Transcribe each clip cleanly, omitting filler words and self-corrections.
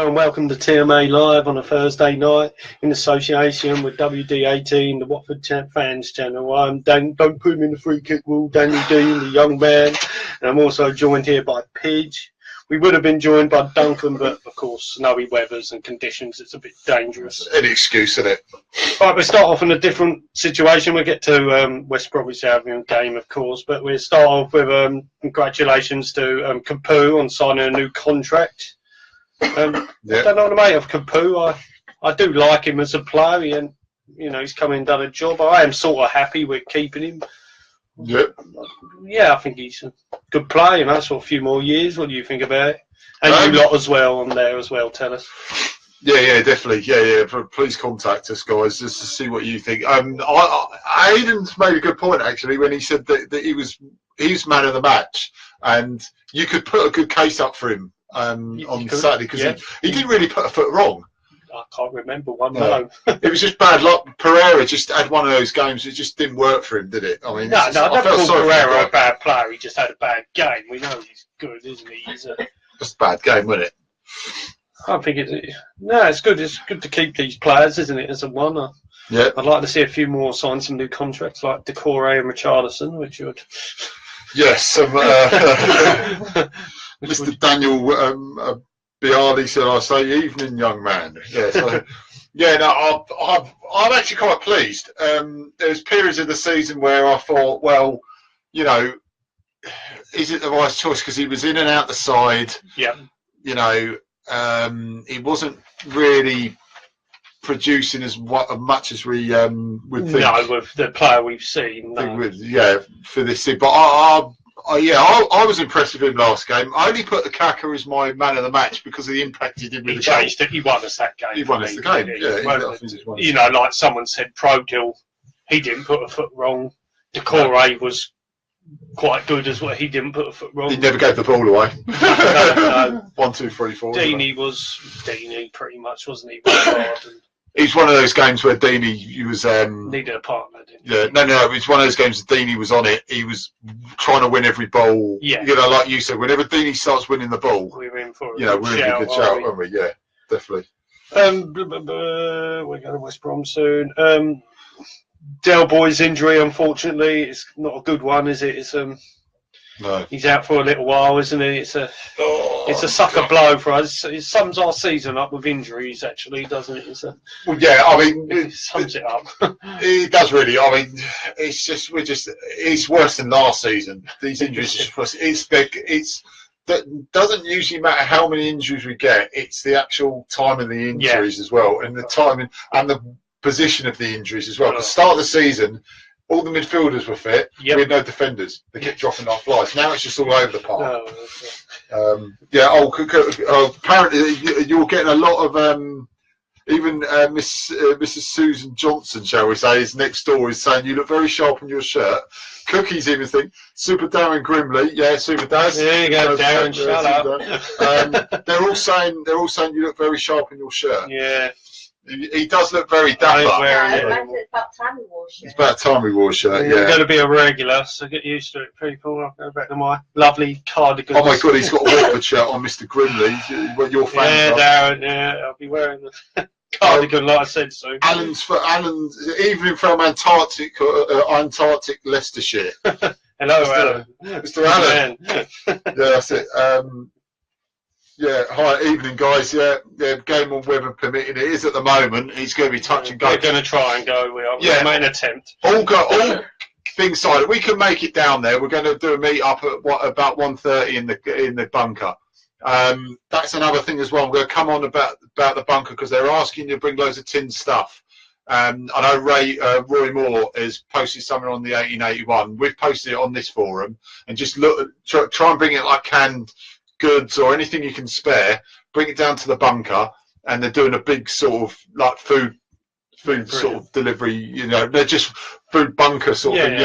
Hello and welcome to TMA Live on a Thursday night in association with WD18 the Watford fans channel. I'm Dan, don't put him in the free kick rule, Danny Dean, the young man, and I'm also joined here by Pidge. We would have been joined by Duncan, but of course snowy weathers and conditions, it's a bit dangerous. Any excuse, isn't it? Right, we'll start off in a different situation. We'll get to West Bromwich Albion game, of course, but we'll start off with congratulations to Capu on signing a new contract. I don't know the mate of Capu. I do like him as a player, and he's come in and done a job. I am sort of happy with keeping him. Yeah, I think he's a good player. That's for a few more years. What do you think about it? And you lot as well on there as well. Tell us. Yeah, definitely. Yeah. Please contact us, guys, just to see what you think. Aidan's made a good point actually when he said that he was man of the match, and you could put a good case up for him. On Saturday because he didn't really put a foot wrong. I can't remember one. No. It was just bad luck. Pereira just had one of those games that just didn't work for him, did it? I mean, I don't call Pereira a bad player. He just had a bad game. We know he's good, isn't he? He's just a bad game, wasn't it? I think it's good. It's good to keep these players, isn't it? As a one. I'd like to see a few more sign some new contracts like Decore and Richarlison, which would. Yes. Mr. Daniel Bialy said, "I say evening, young man." Yeah, so, I'm actually quite pleased. There's periods of the season where I thought, well, is it the right choice? Because he was in and out the side. Yeah. He wasn't really producing as much as we would think. No, with the player we've seen. No. For this season, but I was impressed with him last game. I only put Lukaku as my man of the match because of the impact he did with the changed it. He won us that game. He won us the game. Like someone said, Prodil, he didn't put a foot wrong. Decore was quite good as well. He didn't put a foot wrong. He never gave the ball away. No. 1, 2, 3, 4. Deeney was Deeney pretty much, wasn't he? It's one of those games where Deany was needed a partner, didn't he? Yeah, no. It's one of those games that Deany was on it. He was trying to win every ball. Yeah. Like you said, whenever Deany starts winning the ball, we're in for we're in a good shout, aren't we? Yeah, definitely. We're going to West Brom soon. Del Boy's injury, unfortunately, it's not a good one, is it? It's no. He's out for a little while, isn't he? It's a sucker blow for us. It sums our season up with injuries, actually, doesn't it? It sums it up. It does really. I mean, it's worse than last season. These injuries, that doesn't usually matter how many injuries we get. It's the actual time of the injuries as well, and the timing and the position of the injuries as well. At the start of the season, all the midfielders were fit. We had no defenders. They kept dropping off flies. Now it's just all over the park. Apparently you're getting a lot of even Mrs. Susan Johnson, shall we say, is next door, is saying you look very sharp in your shirt. Cookies even think Super Darren Grimley, Super Daz. There you go, Darren. Shut up. They're all saying you look very sharp in your shirt. Yeah. He does look very dapper. It's about time we wore a shirt. It's about time we wore a shirt, You're going to be a regular, so get used to it, people. I'll go back to my lovely cardigan. Oh my God, he's got a Watford shirt on, Mr. Grimley. Your fans Darren, I'll be wearing the cardigan like I said so. Alan's evening from Antarctic Leicestershire. Hello, Alan. Mr. Alan. That's it. Hi, evening, guys. Game on weather permitting. It is at the moment. He's going to be touch and go. We're going to try and go. We are. We'll make an attempt. All things aside, we can make it down there. We're going to do a meet up at about 1:30 in the bunker. That's another thing as well. I'm going to come on about the bunker because they're asking you to bring loads of tin stuff. I know Roy Moore has posted something on the 1881. We've posted it on this forum, and just try and bring it like canned goods or anything you can spare, bring it down to the bunker, and they're doing a big sort of like food sort of delivery, they're just food bunker sort of thing,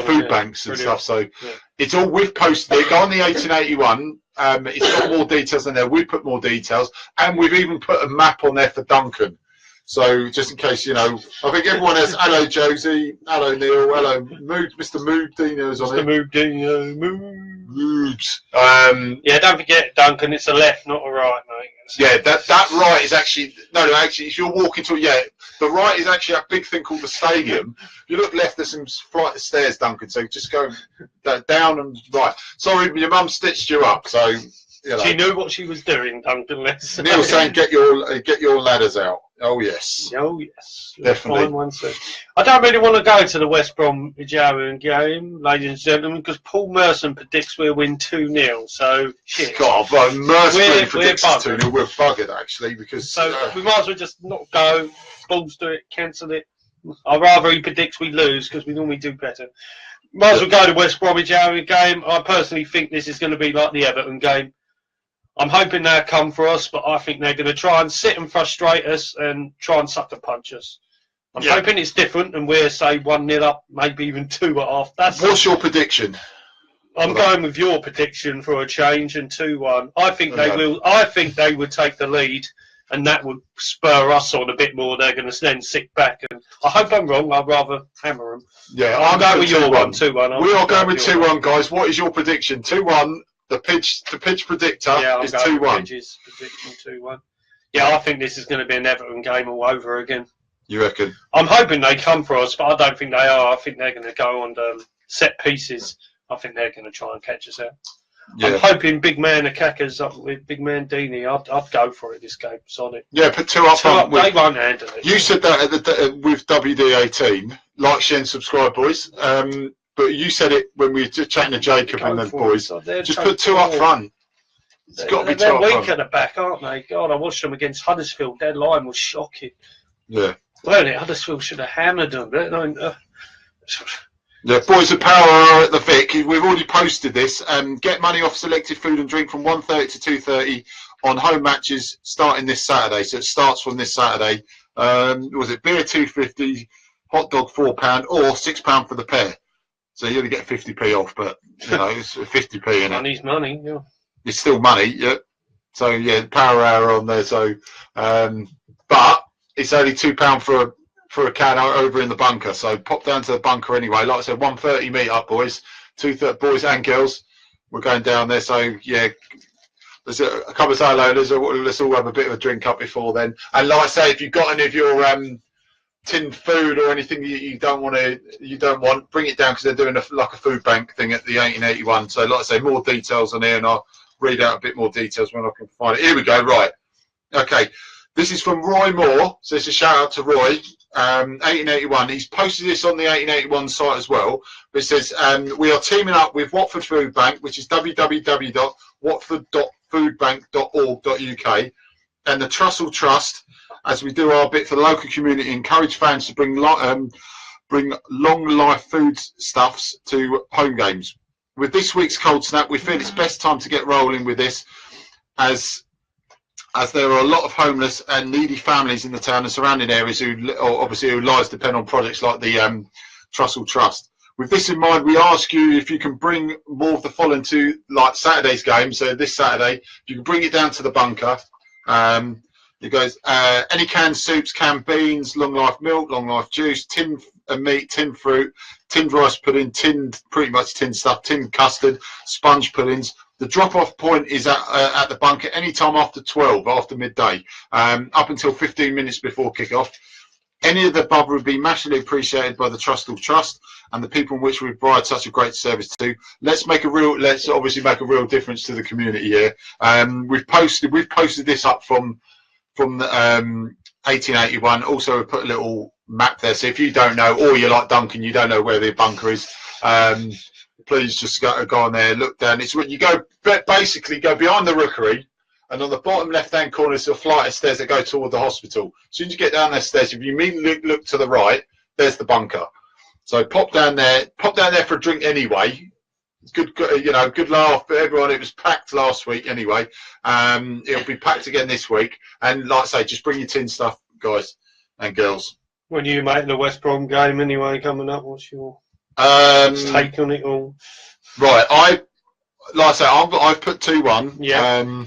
for food banks and stuff. So it's all, we've posted it. Go on the 1881. It's got more details in there. We put more details, and we've even put a map on there for Duncan. So just in case, I think everyone has. Hello, Josie. Hello, Neil. Hello, Mood. Mr. Mood Dino is on it. Mr. Mood Dino. Rubes. Yeah, don't forget, Duncan, it's a left, not a right, mate. Yeah, that right is actually actually, if you're walking to the right is actually a big thing called the stadium. If you look left, there's some flight of stairs, Duncan. So just go down and right. Sorry, your mum stitched you up, so you know. She knew what she was doing, Duncan. Let's Neil's saying get your ladders out. Oh yes. Oh yes, definitely. One soon. I don't really want to go to the West Brom game, ladies and gentlemen, because Paul Merson predicts we'll win 2-0. So shit. God, but Merson predicts us 2-0. We're buggered actually because. So we might as well just not go. Balls do it, cancel it. I'd rather he predicts we lose because we normally do better. Might as well go to West Bromwich game. I personally think this is going to be like the Everton game. I'm hoping they'll come for us, but I think they're going to try and sit and frustrate us and try and sucker punch us. I'm hoping it's different and we're, say, 1-0 up, maybe even 2 at half. What's your prediction? I'm going with your prediction for a change and 2-1. I think they will. I think they would take the lead, and that would spur us on a bit more. They're going to then sit back, and I hope I'm wrong. I'd rather hammer them. Yeah, I'll go with your 1-2-1. We are going with 2-1, guys. What is your prediction? 2-1. The pitch predictor is 2-1. Pidge's prediction 2-1. Yeah, I think this is going to be an Everton game all over again. You reckon? I'm hoping they come for us, but I don't think they are. I think they're going to go on set pieces. I think they're going to try and catch us out. Yeah. I'm hoping big man Akaka's up with big man Deano. I'd go for it this game, solid. Yeah, put 2 up front. They won't handle it. You said that with WD18. Like, share and subscribe, boys. But you said it when we were just chatting to Jacob and the boys. Just put 2 up front. It's got to be 2 up front. They're weak at the back, aren't they? God, I watched them against Huddersfield. Their line was shocking. Yeah. Weren't it? Huddersfield should have hammered them. Yeah, boys, the power are at the Vic. We've already posted this. Get money off selected food and drink from 1:30 to 2:30 on home matches starting this Saturday. So it starts from this Saturday. Was it beer $2.50, hot dog £4, or £6 for the pair? So you only get 50p off, but you know it's 50p in it. Money's money, yeah. It's still money, yeah. So yeah, power hour on there. So, but it's only £2 for a can over in the bunker. So pop down to the bunker anyway. Like I said, 1:30 meet up, boys. 2:30 boys and girls. We're going down there. So yeah, there's a couple of let's all have a bit of a drink up before then. And like I say, if you've got any of your tinned food or anything you don't want, bring it down because they're doing a food bank thing at the 1881. So like I say, more details on here, and I'll read out a bit more details when I can find it. Here we go. Right. Okay. This is from Roy Moore. So it's a shout out to Roy. 1881. He's posted this on the 1881 site as well. But it says we are teaming up with Watford Food Bank, which is www.watford.foodbank.org.uk, and the Trussell Trust, as we do our bit for the local community, encourage fans to bring long life food stuffs to home games. With this week's cold snap, we feel it's best time to get rolling with this, as there are a lot of homeless and needy families in the town and surrounding areas whose lives depend on projects like the Trussell Trust. With this in mind, we ask you if you can bring more of the following to like Saturday's game. So this Saturday, if you can bring it down to the bunker. It goes any canned soups, canned beans, long life milk, long life juice, tinned meat, tinned fruit, tinned rice pudding, pretty much tinned stuff, tinned custard, sponge puddings. The drop-off point is at the bunker any time after 12, after midday, up until 15 minutes before kick-off. Any of the above would be massively appreciated by the Trussell Trust and the people in which we provide such a great service to. Let's obviously make a real difference to the community here. We've posted this up from 1881. Also, we put a little map there. So if you don't know, or you're like Duncan, you don't know where the bunker is, please just go on there, look down. It's when you basically go behind the rookery, and on the bottom left-hand corner is a flight of stairs that go toward the hospital. As soon as you get down those stairs, if you immediately look to the right, there's the bunker. So pop down there for a drink anyway. Good laugh for everyone. It was packed last week anyway. It'll be packed again this week. And like I say, just bring your tin stuff, guys and girls. When you make the West Brom game anyway coming up, what's your take on it all? Right, I've put 2-1. Yeah.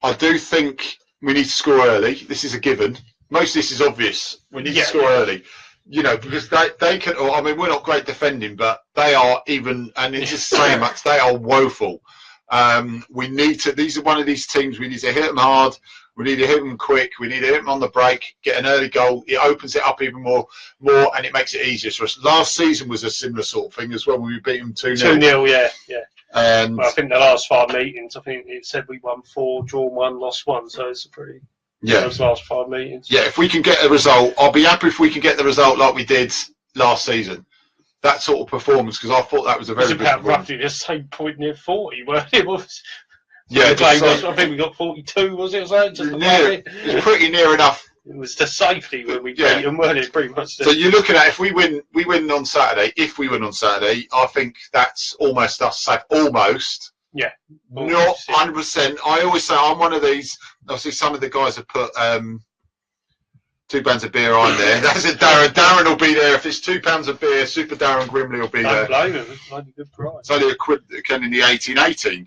I do think we need to score early. This is a given. Most of this is obvious. We need to score early. You know, because they can. I mean, we're not great defending, but they are even, and it's just saying much. They are woeful. We need to. These are one of these teams. We need to hit them hard. We need to hit them quick. We need to hit them on the break. Get an early goal. It opens it up even more, and it makes it easier for us. Last season was a similar sort of thing as well. When we beat them 2-0. 2-0, yeah. And well, I think the last 5 meetings, I think it said we won 4, drawn 1, lost 1. So it's a pretty. Those last 5 meetings. Yeah, if we can get a result, I'll be happy if we can get the result like we did last season. That sort of performance, because I thought that was a very good about roughly the same point near 40, weren't it? I think we got 42, was it? Just it was pretty near enough. It was the safety when we beat them, weren't it? Pretty much. So you're looking at if we win on Saturday. If we win on Saturday, I think that's almost us safe. Almost. Yeah. Not 100%. I always say I'm one of these. Obviously, some of the guys have put 2 pounds of beer on there. That's it, Darren. Darren will be there if it's £2 of beer. Super Darren Grimley will be there. Don't blame him. It's like a good price. It's only a quid in the 1818.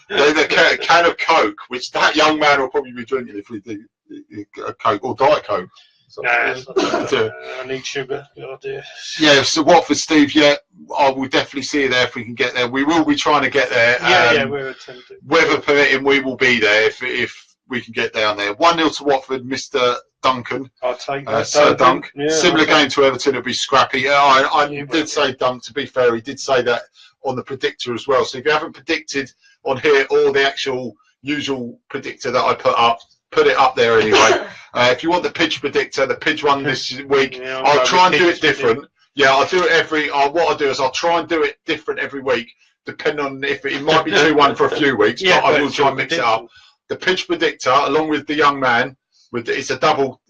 The can of Coke, which that young man will probably be drinking if we do a Coke or Diet Coke. I need sugar. Oh dear. Yeah, so Watford, Steve. Yeah, I will definitely see you there if we can get there. We will be trying to get there. We're attempting. Weather permitting, we will be there if we can get down there. 1-0 to Watford, Mr. Duncan. I'll take that. Sir Dunk. Yeah, similar game to Everton. It'll be scrappy. I did say Dunk. To be fair, he did say that on the predictor as well. So if you haven't predicted on here or the actual usual predictor that I put up, put it up there anyway. If you want the Pidge predictor, the Pidge one this week, I'll try and do it different. Yeah, I'll do it what I'll do is I'll try and do it different every week, depending on if it might be 2-1 for a few weeks, but I will try and mix it up. The Pidge predictor, along with the young man, it's a double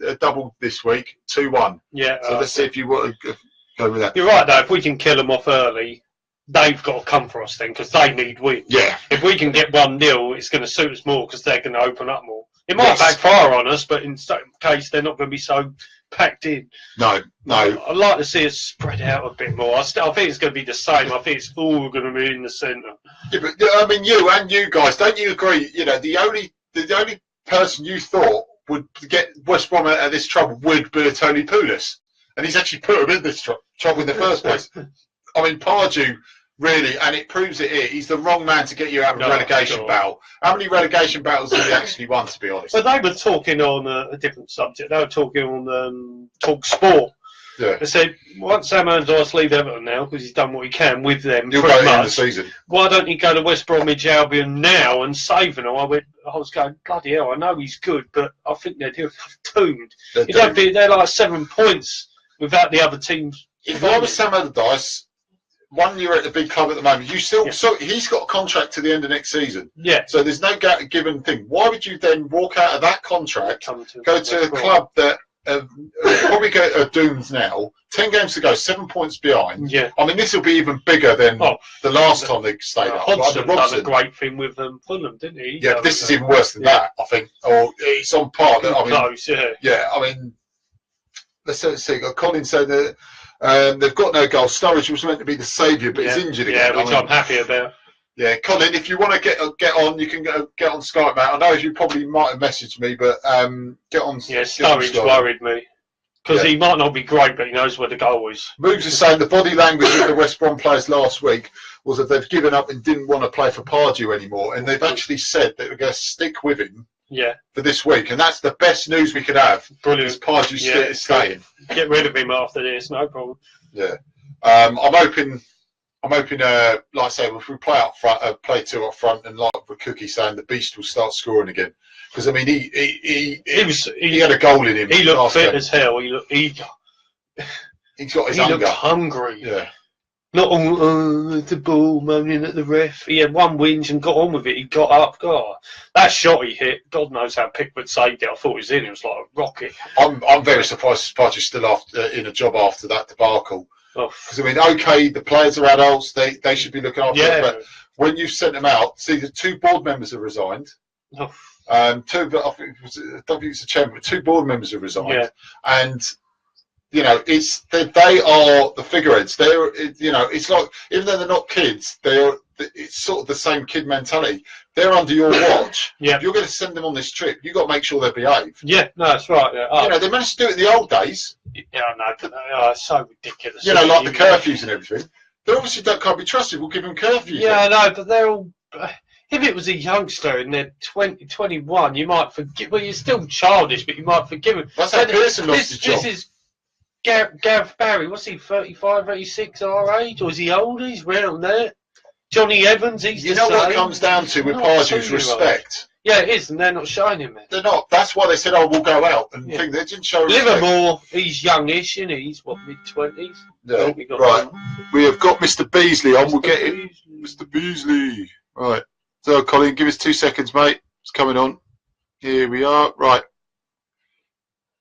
this week, 2-1. Yeah. So let's see if you want to go with that. You're right though. If we can kill them off early, they've got to come for us then because they need wins. Yeah. If we can get 1-0, it's going to suit us more because they're going to open up more. It might backfire on us, but in case they're not going to be so packed in. No. I'd like to see us spread out a bit more. I think it's going to be the same. I think it's all going to be in the centre. Yeah, but I mean, you guys, don't you agree? You know, the only person you thought would get West Brom out of this trouble would be Tony Pulis, and he's actually put him in this trouble in the first place. I mean, Pardew. Really, and it proves it here. He's the wrong man to get you out of a relegation battle. How many relegation battles have he actually won, to be honest? But they were talking on a different subject. They were talking on Talk Sport. Yeah. They said, once Sam Allardyce leave Everton now, because he's done what he can with them You'll pretty go much, in the season. Why don't you go to West Bromwich Albion now and save them? I was going, bloody hell, I know he's good, but I think they're doomed. They're like 7 points without the other teams. If I was Sam Allardyce, 1 year at the big club at the moment, so he's got a contract to the end of next season. Yeah. So there's no given thing. Why would you then walk out of that contract, go to a club that probably are doomed now, 10 games to go, 7 points behind? Yeah. I mean, this will be even bigger than the last time they stayed up. Hodgson done a great thing with Fulham, didn't he? Yeah, but this is even worse than that, I think. Or it's on par. Close, yeah, I mean, let's see. Colin said that. They've got no goal. Sturridge was meant to be the saviour, but he's injured again. Yeah, which I'm happy about. Yeah, Colin, if you want to get on, you can get on Skype, mate. I know you probably might have messaged me, but get on. Yeah, Sturridge worried me because he might not be great, but he knows where the goal is. Moves is saying the body language of the West Brom players last week was that they've given up and didn't want to play for Pardew anymore, and they've actually said that they're going to stick with him. Yeah. For this week, and that's the best news we could have. Brilliant. Is Pardew staying? Get rid of him after this, no problem. Yeah. I'm hoping. Like I say, if we play up front, play 2 up front, and like with Cookie saying, the beast will start scoring again. Because I mean, he had a goal in him. He looked fit as hell. He's got his hunger. He looked hungry. Yeah. Not the ball moaning at the ref. He had one whinge and got on with it. He got up. God, that shot he hit. God knows how Pickford saved it. I thought it was in. It was like a rocket. I'm very surprised Sparta's still in a job after that debacle. Because I mean, okay, the players are adults. They should be looking after it. But when you've sent them out, see, the 2 board members have resigned. Oh. I don't think it's the chairman, but 2 board members have resigned. Yeah. And you know, they are the figureheads. They're, you know, it's like, even though they're not kids, they're it's sort of the same kid mentality. They're under your watch. Yeah. If you're going to send them on this trip, you've got to make sure they behave. Yeah, no, that's right. Yeah. Oh, You know, they managed to do it in the old days. yeah, I know, but it's so ridiculous. You know, like the curfews and everything. They obviously can't be trusted. We'll give them curfews. Yeah, I know, but they're all. If it was a youngster and they're 20, 21, you might forgive. Well, you're still childish, but you might forgive him. That's how Pearson lost his job. This is Gav Barry. What's he? 35, 36 our age, or is he older? He's round there. Johnny Evans. He's You the know what same. it comes down to with Not Pardew's 2-year-olds. respect. Yeah, it is, and they're not showing him it. They're not. That's why they said, "Oh, we'll go out." And Yeah. think they didn't show respect. Livermore, he's youngish, and he's what, mid-20s. Yeah. Right. We have got Mr. Beasley on. We'll get it. Beasley. Mr. Beasley. Right. So, Colin, give us 2 seconds, mate. It's coming on. Here we are. Right.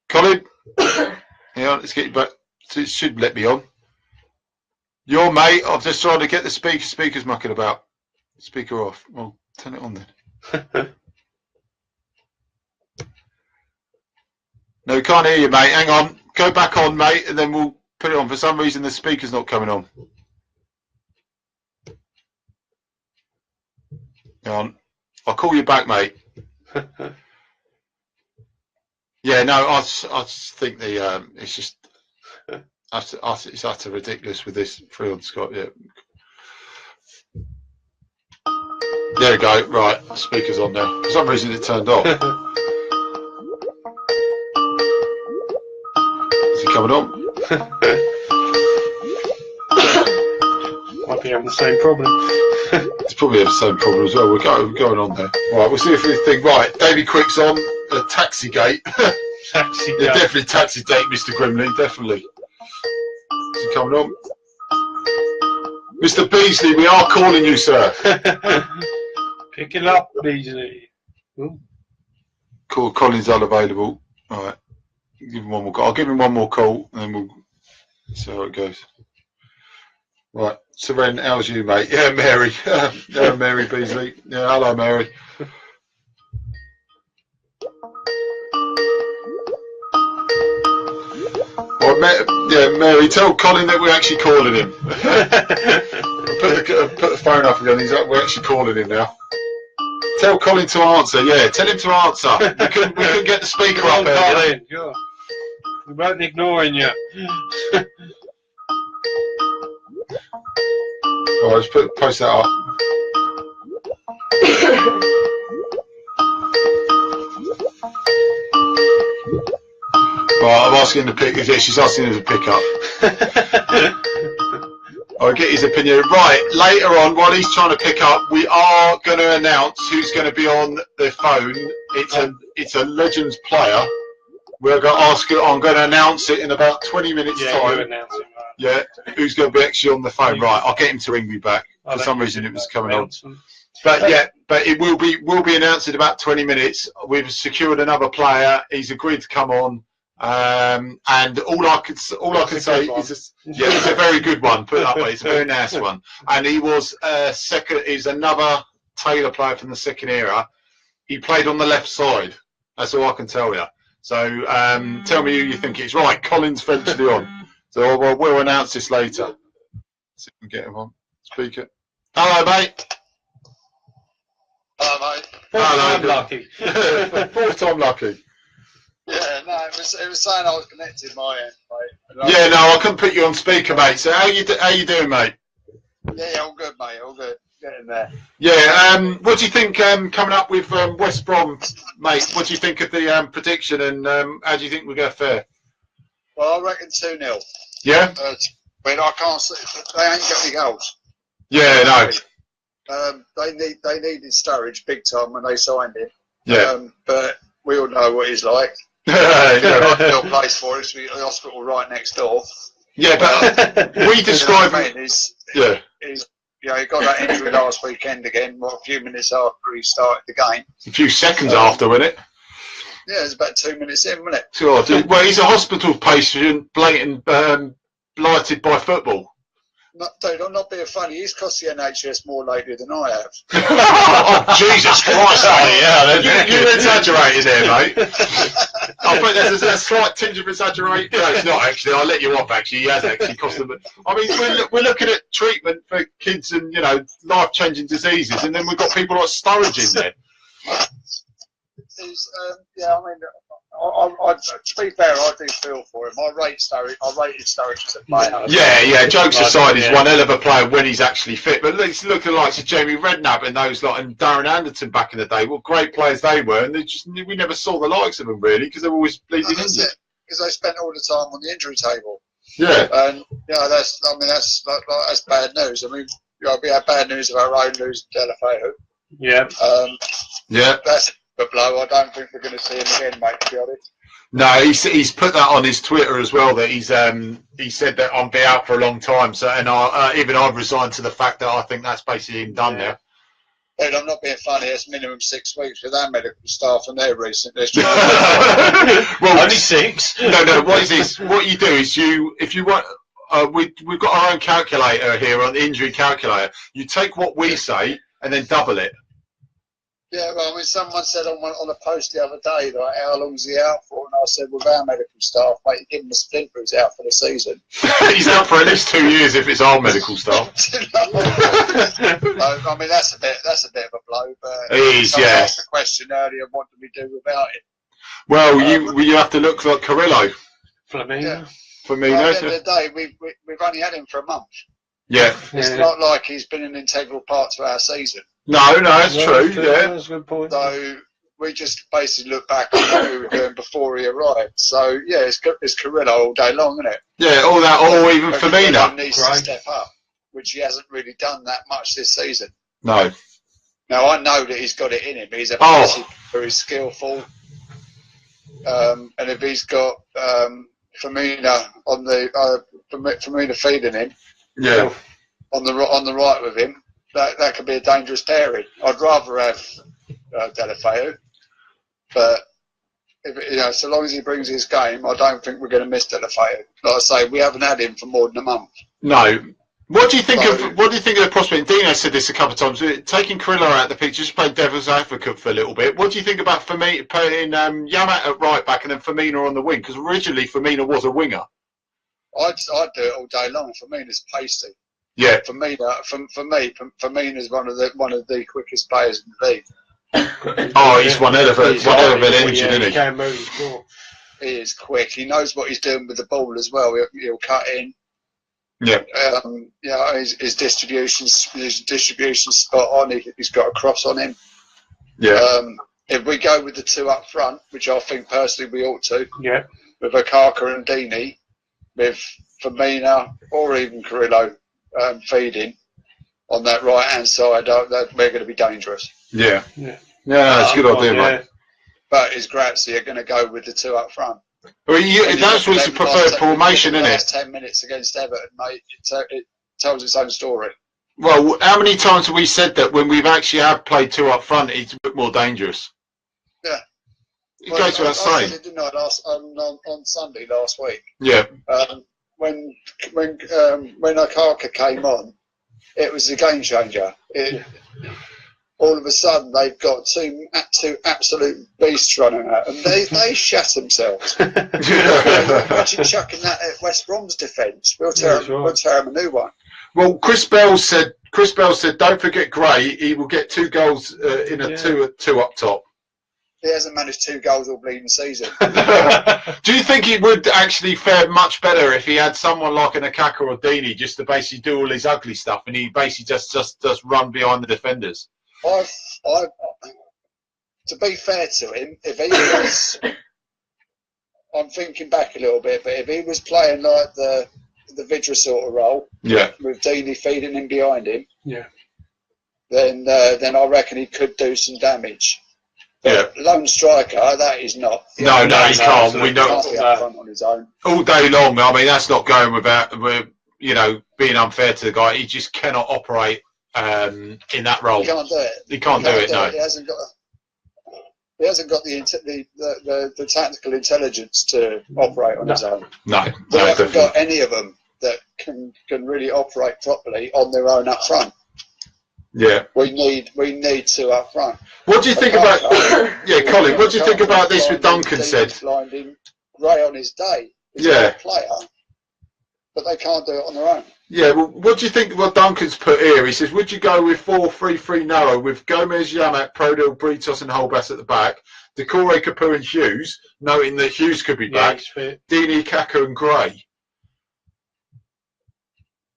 Colin. Hang on. Let's get you back. It should let me on. You're mate. I'm just trying to get the speaker's mucking about. Speaker off. Well, turn it on then. No, we can't hear you, mate. Hang on. Go back on, mate, and then we'll put it on. For some reason, the speaker's not coming on. Hang on. I'll call you back, mate. Yeah, no, I just think it's just it's utter ridiculous with this free on Scott. Yeah. There we go. Right, speaker's on now. For some reason, it turned off. Is it coming on? Might be having the same problem. It's probably the same problem as well. We're going on there. Right, we'll see if we think. Right, Davy Quick's on. Taxi Gate. Taxi Yeah, definitely Taxi Gate, Mr. Grimley. Definitely. Is it coming on? Mr. Beasley, we are calling you, sir. Pick it up, Beasley. Call Colin's unavailable. All right. Give him one more call. I'll give him one more call, and then we'll see how it goes. Right. Seren, how's you, mate? Yeah, Mary. Yeah, Mary Beasley. Yeah, hello, Mary. Yeah, Mary, tell Colin that we're actually calling him. Put the phone up again. We're actually calling him now. Tell Colin to answer. Yeah, tell him to answer. We couldn't get the speaker up there. Colin. Yeah. We won't ignoring you. All right, let's post that up. Right, I'm asking to pick. Yeah, she's asking him to pick up. I'll get his opinion. Right, later on, while he's trying to pick up, we are going to announce who's going to be on the phone. It's a Legends player. We're going to ask it. I'm going to announce it in about 20 minutes time. You're announcing, Yeah, who's going to be actually on the phone? Right, I'll get him to ring me back. For some reason, it was coming on. But yeah, but it will be announced in about 20 minutes. We've secured another player. He's agreed to come on. And all I can say is, it's a very good one. Put it that way, it's a very nice one. And he was second. He's another Taylor player from the second era. He played on the left side. That's all I can tell you. So tell me who you think it is. Right, Colin's eventually on. So we'll announce this later. See if we can get him on speaker. Hello, mate. Hello, mate. I'm lucky. Fourth time lucky. Yeah, no, it was saying I was connected my end, mate. Yeah, no, I couldn't put you on speaker, mate. So how you doing, mate? Yeah, all good, mate. All good. Getting there. Yeah. What do you think coming up with West Brom, mate? What do you think of the prediction, and how do you think we're going to fare? Well, I reckon 2-0. Yeah. But I can't see. They ain't got any goals. Yeah, no. They needed Sturridge big time when they signed him. Yeah. But we all know what he's like. Yeah. No place for us. The hospital right next door. Yeah, but we describe. Yeah. He got that injury last weekend again. What, a few minutes after he started the game. A few seconds after, wasn't it? Yeah, it was about 2 minutes in, wasn't it? Sure. Well, he's a hospital patient, blatant, blighted by football. Dude, I'm not being funny. He's cost the NHS more lately than I have. Oh, Jesus Christ, you exaggerated there, mate. I think there's a slight tinge of exaggeration. No, it's not actually. I'll let you off. Actually, he has actually cost them. I mean, we're looking at treatment for kids and life-changing diseases, and then we've got people like Sturridge in there. Yeah, I mean, to be fair, I do feel for him. I rated Sturridge as a player. Yeah. Jokes aside, he's one hell of a player when he's actually fit. But let's look at the likes of Jamie Redknapp and those and Darren Anderton back in the day. What great players they were, and we never saw the likes of them really because they were always bleeding injured. Because they spent all the time on the injury table. Yeah. And that's bad news. I mean, we had bad news of our own losing Delafeu. Yeah. Yeah. That's a blow. I don't think we're going to see him again, mate, to be honest. No, he's put that on his Twitter as well. That he said that I'm be out for a long time. So, and I've resigned to the fact that I think that's basically him done now. Dude, I'm not being funny. It's minimum 6 weeks with our medical staff and their recent history. Well, only 6. No. What is this? What you do is if you want, we've got our own calculator here on the injury calculator. You take what we say and then double it. Yeah, well, I mean, someone said on a post the other day, like, how long's he out for? And I said, with our medical staff, mate, you give him a splinter, he's out for the season. He's out for at least 2 years if it's our medical staff. I mean, that's a bit of a blow. But someone asked the question earlier, what do we do without it? Well, you have to look like Carrillo. Flamino. Yeah. Flamino. Well, at the end of the day, we've only had him for a month. Yeah. It's not like he's been an integral part to our season. No, that's true. Yeah, that's a good point. So we just basically look back at what we were doing before he arrived. So yeah, it's Carrillo all day long, isn't it? Yeah, all that, or even Firmino. He needs to step up, which he hasn't really done that much this season. No. Now I know that he's got it in him. He's he's skillful, and if he's got Firmino on the Firmino feeding him, on the right with him. That could be a dangerous pairing. I'd rather have Delafeu, but so long as he brings his game, I don't think we're going to miss Delafeu. Like I say, we haven't had him for more than a month. No. What do you think of the prospect? Dino said this a couple of times. Taking Carrillo out of the picture, just playing devil's advocate for a little bit. What do you think about Firmino putting Yamat at right back and then Firmino on the wing? Because originally Firmino was a winger. I'd do it all day long. Firmino's pasty. Yeah. For me, Firmino's one of the quickest players in the league. Oh, he's one hell of an engine, isn't he? Can move the ball. He is quick. He knows what he's doing with the ball as well. He'll cut in. Yeah. His distribution's spot on. He's got a cross on him. Yeah. If we go with the two up front, which I think personally we ought to. Yeah. With Okaka and Dini, with Firmino or even Carrillo. Feeding on that right hand side, we're going to be dangerous. Yeah, that's a good idea, mate. But is Grazia going to go with the two up front? Well, that's what's the preferred formation, isn't it? The last 10 minutes against Everton, mate, it tells its own story. Well, how many times have we said that when we've actually played two up front, it's a bit more dangerous? Yeah. It goes without saying. I said it, didn't I, on Sunday last week? Yeah. When Okaka came on, it was a game changer. All of a sudden, they've got two absolute beasts running out, and they shat themselves. Imagine chucking that at West Brom's defence. We'll tear him a new one. Well, Chris Bell said, don't forget Gray. He will get 2 goals in a two up top. He hasn't managed 2 goals all bleeding season. Do you think he would actually fare much better if he had someone like an Okaka or Dini just to basically do all his ugly stuff and he basically just run behind the defenders? To be fair to him, if he was, I'm thinking back a little bit, but if he was playing like the Vidra sort of role, with Dini feeding him behind him, then I reckon he could do some damage. But lone striker, that is not. No, he can't. We know on his own. All day long. I mean, that's not going without being unfair to the guy. He just cannot operate in that role. He can't do it. He can't do it. No, he hasn't got the tactical intelligence to operate on his own. No, We haven't got any of them. that can really operate properly on their own up front. Yeah. We need two up front. What do you think about? Yeah, Colin. What do you think about this? With Duncan said. Blinding Gray on his day. He's a good player, but they can't do it on their own. Yeah. Well, what do you think? What Duncan's put here? He says, would you go with 4-3-3 narrow with Gomez, Yamak, Prodel, Britos, and Holbass at the back? Decore, Capu, and Hughes, noting that Hughes could be back. Deeney, Kaka, and Gray.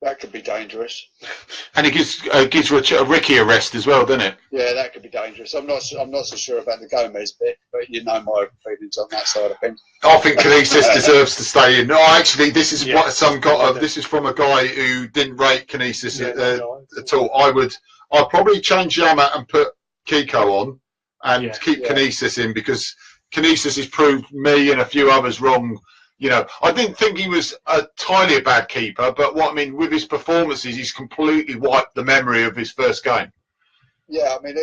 That could be dangerous. And it gives Ricky a rest as well, doesn't it? Yeah, that could be dangerous. I'm not so sure about the Gomez bit, but you know my feelings on that side of things. I think Canisius deserves to stay in. No, actually, this is what some got. This is from a guy who didn't rate Canisius at all. I'd probably change Yamat and put Kiko on, and keep Canisius in, because Canisius has proved me and a few others wrong. You know, I didn't think he was entirely a bad keeper, but with his performances, he's completely wiped the memory of his first game. Yeah, I mean,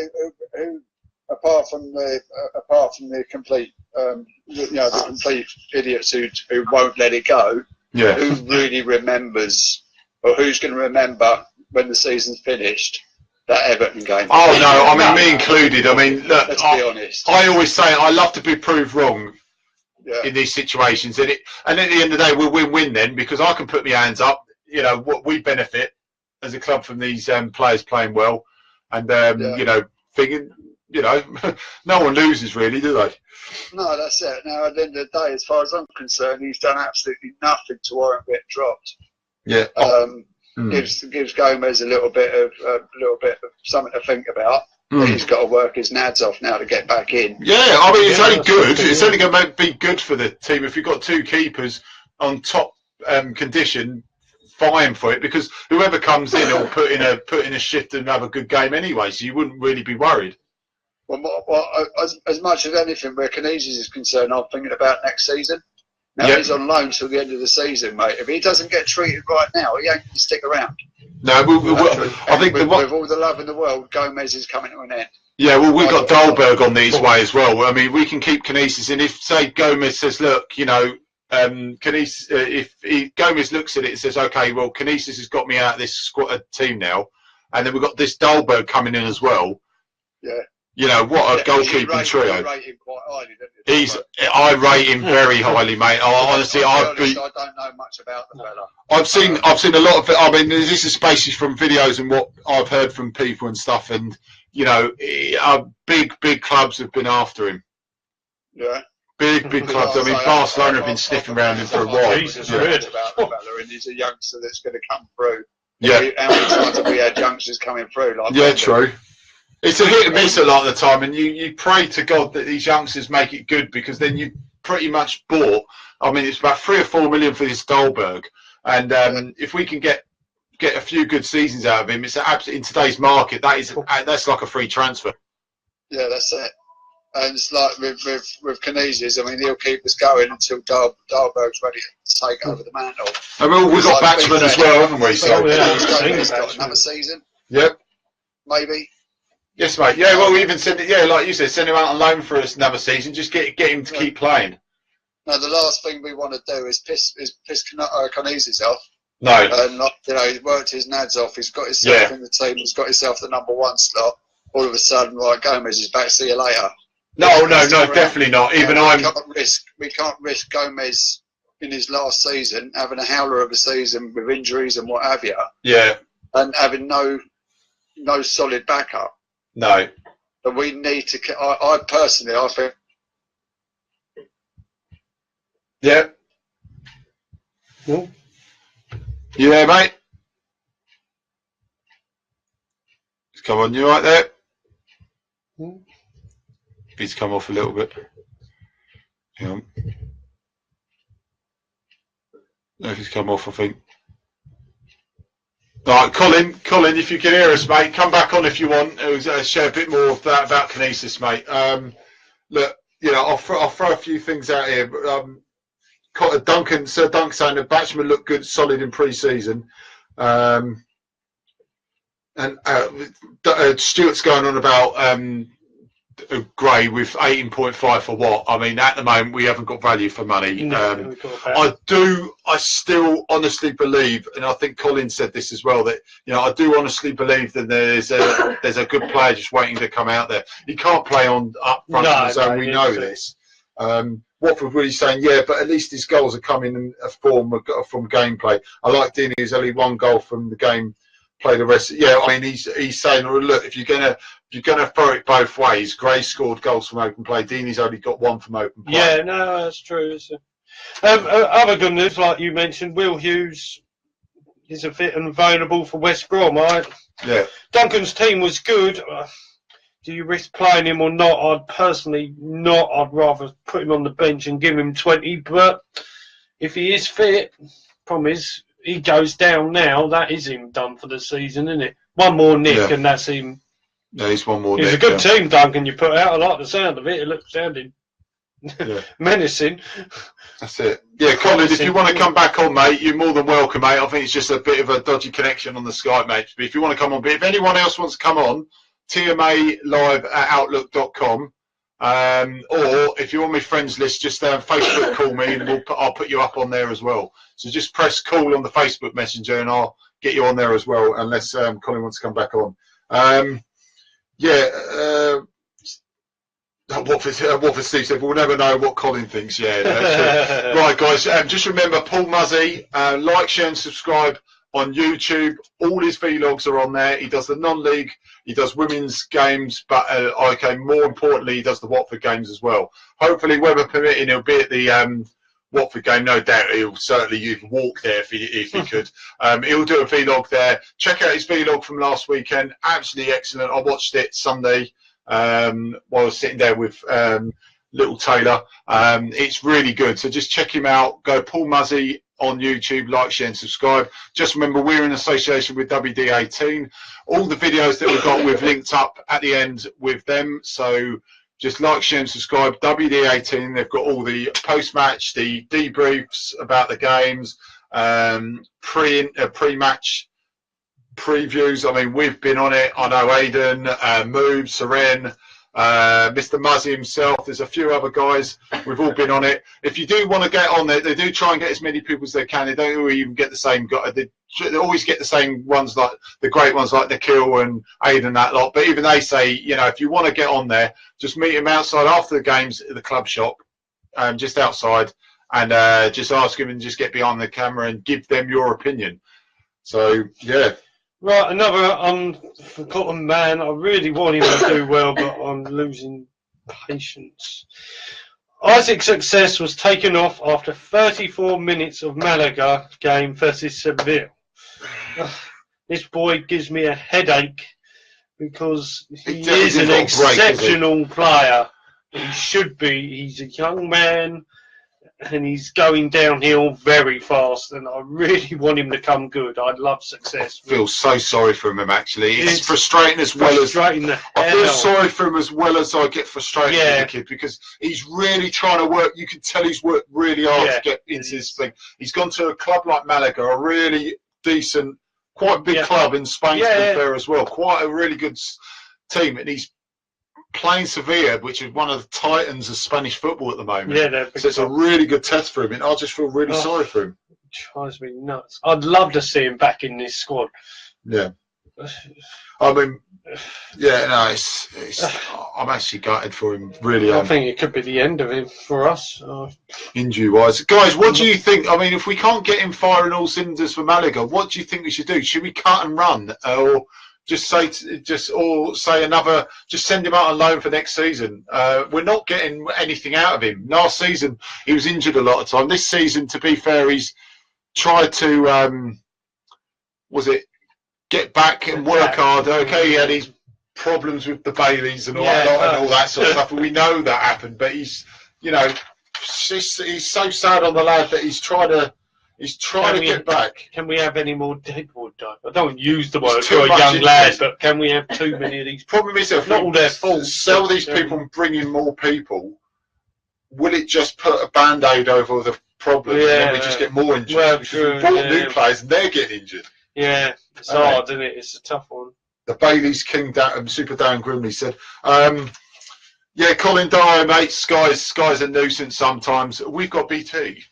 who apart from the complete, the complete idiots who won't let it go. Yeah. Who really remembers, or who's going to remember when the season's finished, that Everton game? Oh no, I mean me included. I mean, look, let's be honest. I always say I love to be proved wrong. Yeah. In these situations, and at the end of the day, we'll win then, because I can put my hands up. You know, what we benefit as a club from these players playing well, and you know, thinking, you know, no one loses really, do they? No, that's it. Now, at the end of the day, as far as I'm concerned, he's done absolutely nothing to warrant getting dropped. Yeah. Gives Gomez a little bit of something to think about. He's got to work his nads off now to get back in. Yeah, I mean, it's only good. It's only going to be good for the team if you've got two keepers on top fine for it, because whoever comes in will put in a shift and have a good game anyway, so you wouldn't really be worried. Well, as much as anything, where Canisius is concerned, I'm thinking about next season. Now, he's on loan till the end of the season, mate. If he doesn't get treated right now, he ain't going to stick around. No, I think with all the love in the world, Gomez is coming to an end. Yeah, well, we've got Dahlberg on these way as well. I mean, we can keep Canisius, and if, say, Gomez says, look, you know, Canisius, if Gomez looks at it and says, okay, well, Canisius has got me out of this team now, and then we've got this Dahlberg coming in as well. Yeah. You know, what a goalkeeping trio. You rate him quite highly, don't you? I rate him very highly, mate. Honestly, I don't know much about the fella. I've seen a lot of it. I mean, this is basically from videos and what I've heard from people and stuff. And you know, big clubs have been after him. Yeah. Big clubs. I mean, Barcelona have been sniffing around him for a while. Jesus, about the fella, and he's a youngster that's going to come through. Yeah. How many times have we had youngsters coming through? Like yeah, true. It's a hit and miss a lot of the time, and you pray to God that these youngsters make it good, because then you pretty much bought. I mean, it's about 3 or 4 million for this Dahlberg, and if we can get a few good seasons out of him, it's absolutely, in today's market, that's like a free transfer. Yeah, that's it. And it's like with Canisius, I mean, he'll keep us going until Dahlberg's ready to take over the mantle. I mean, we've got batsmen as well, haven't we? So he's got another season. Yep. Maybe. Yes, mate. Yeah, well, we even send it. Yeah, like you said, send him out on loan for us another season. Just get him to keep playing. No, the last thing we want to do is piss Canisius off. No. And you know, he's worked his nads off. He's got himself in the team. He's got himself the #1 slot. All of a sudden, like, Gomez is back. See you later. No, definitely not. Even we can't risk Gomez in his last season having a howler of a season with injuries and what have you. Yeah. And having no solid backup. No. But we need to. I personally, I think. Yeah. Yeah, mate. Come on, you right there? He's come off a little bit. Hang on. No, he's come off, I think. Right, Colin, if you can hear us, mate, come back on if you want. Share a bit more of that about Canisius, mate. Look, you know, I'll throw a few things out here. Sir Duncan saying the batsmen look good, solid in pre-season. And Stuart's going on about Gray with 18.5 for what? I mean, at the moment we haven't got value for money. No, I still honestly believe, and I think Colin said this as well, that I do honestly believe that there's a good player just waiting to come out there. He can't play on up front in the zone. We know this. Watford really saying, yeah, but at least his goals are coming in a form from gameplay. I like Deano, who's only one goal from the game. Play the rest. Yeah, I mean, he's saying, look, if you're gonna throw it both ways, Gray scored goals from open play. Deanie's only got one from open play. Yeah, no, that's true. Other good news, like you mentioned, Will Hughes is a fit and available for West Brom. Right? Yeah. Duncan's team was good. Do you risk playing him or not? I'd personally not. I'd rather put him on the bench and give him 20. But if he is fit, problem is, he goes down now, that is him done for the season, isn't it? One more nick and that's him. Yeah, he's one more nick. He's a good team, Duncan, you put out. I like the sound of it. It looks sounding menacing. That's it. Yeah, Colin, if you want to come back on, mate, you're more than welcome, mate. I think it's just a bit of a dodgy connection on the Skype, mate. But if you want to come on, but if anyone else wants to come on, TMA live at outlook.com. Or if you're on my friends list, just Facebook call me and I'll put you up on there as well. So just press call on the Facebook Messenger and I'll get you on there as well, unless Colin wants to come back on. Watford Steve said, we'll never know what Colin thinks. Yeah, that's true. Right, guys, just remember, Paul Muzzy, like, share and subscribe on YouTube. All his vlogs are on there. He does the non-league, he does women's games, but more importantly, he does the Watford games as well. Hopefully, weather permitting, he'll be at the Watford game. No doubt he'll certainly walk there if he could. He'll do a vlog there. Check out his vlog from last weekend. Absolutely excellent. I watched it Sunday while I was sitting there with little Taylor. It's really good. So just check him out. Go Paul Muzzy on YouTube, like, share and subscribe. Just remember, we're in association with WD18. All the videos that we've got, we've linked up at the end with them. So just like, share and subscribe. WD18, they've got all the post-match, the debriefs about the games, pre-match previews. I mean, we've been on it. I know Aidan, Move, Seren, Mr. Muzzy himself. There's a few other guys. We've all been on it. If you do want to get on there, they do try and get as many people as they can. They don't even get the same guy. They always get the same ones, like the great ones like Nikhil and Aidan, that lot. But even they say, if you want to get on there, just meet him outside after the games at the club shop, just outside, and just ask him and just get behind the camera and give them your opinion. So, yeah. Right, another unforgotten man. I really want him to do well, but I'm losing patience. Isaac's success was taken off after 34 minutes of Malaga game versus Seville. This boy gives me a headache because he is an exceptional player. He should be. He's a young man and he's going downhill very fast, and I really want him to come good. I'd love success. I feel so sorry for him, actually. It's frustrating as well as... I feel sorry for him as well as I get frustrated with the kid, because he's really trying to work. You can tell he's worked really hard to get into this thing. He's gone to a club like Malaga, a really decent, quite big club in Spain, to be fair as well. Quite a really good team, and he's playing Sevilla, which is one of the titans of Spanish football at the moment. So it's a really good test for him, and I just feel really sorry for him. It drives me nuts. I'd love to see him back in this squad. Yeah. I mean, it's I'm actually gutted for him, really. I think it could be the end of him for us. Injury-wise. Guys, what do you think? I mean, if we can't get him firing all cylinders for Malaga, what do you think we should do? Should we cut and run? Or... just send him out on loan for next season. We're not getting anything out of him. Last season he was injured a lot of time. This season, to be fair, he's tried to get back and work hard. Okay, he had his problems with the Baileys and all that sort of stuff, and we know that happened. But he's so sad on the lad that he's trying to get back. Can we have any more Deadwood? I don't use the word for a young lad, but can we have too many of these? Problem is, if not all their fault. Sell these people and bring in more people, will it just put a band-aid over the problem and then we just get more injured? Well, because we brought new players and they're getting injured. Yeah, it's hard, isn't it? It's a tough one. The Bailey's King, Super Darren Grimley said, Yeah, Colin Dyer, mate. Sky's a nuisance sometimes. We've got BT,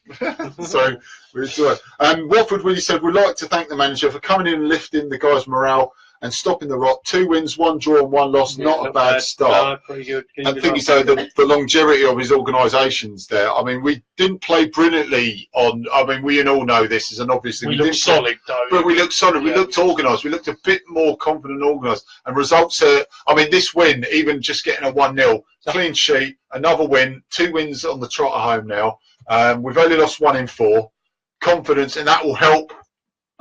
so we enjoy it. Watford really said, we'd like to thank the manager for coming in and lifting the guys' morale and stopping the rot. 2 wins, 1 draw and 1 loss. Not a bad start. No, pretty good. I think so. The longevity of his organisations there. I mean, we didn't play brilliantly on. I mean, we all know this is an obviously we looked solid though. but we looked solid. We looked organised. We looked a bit more confident, and organised. And results are. I mean, this win, even just getting a 1-0 clean sheet, another win, 2 wins on the trot at home now. We've only lost 1 in 4. Confidence, and that will help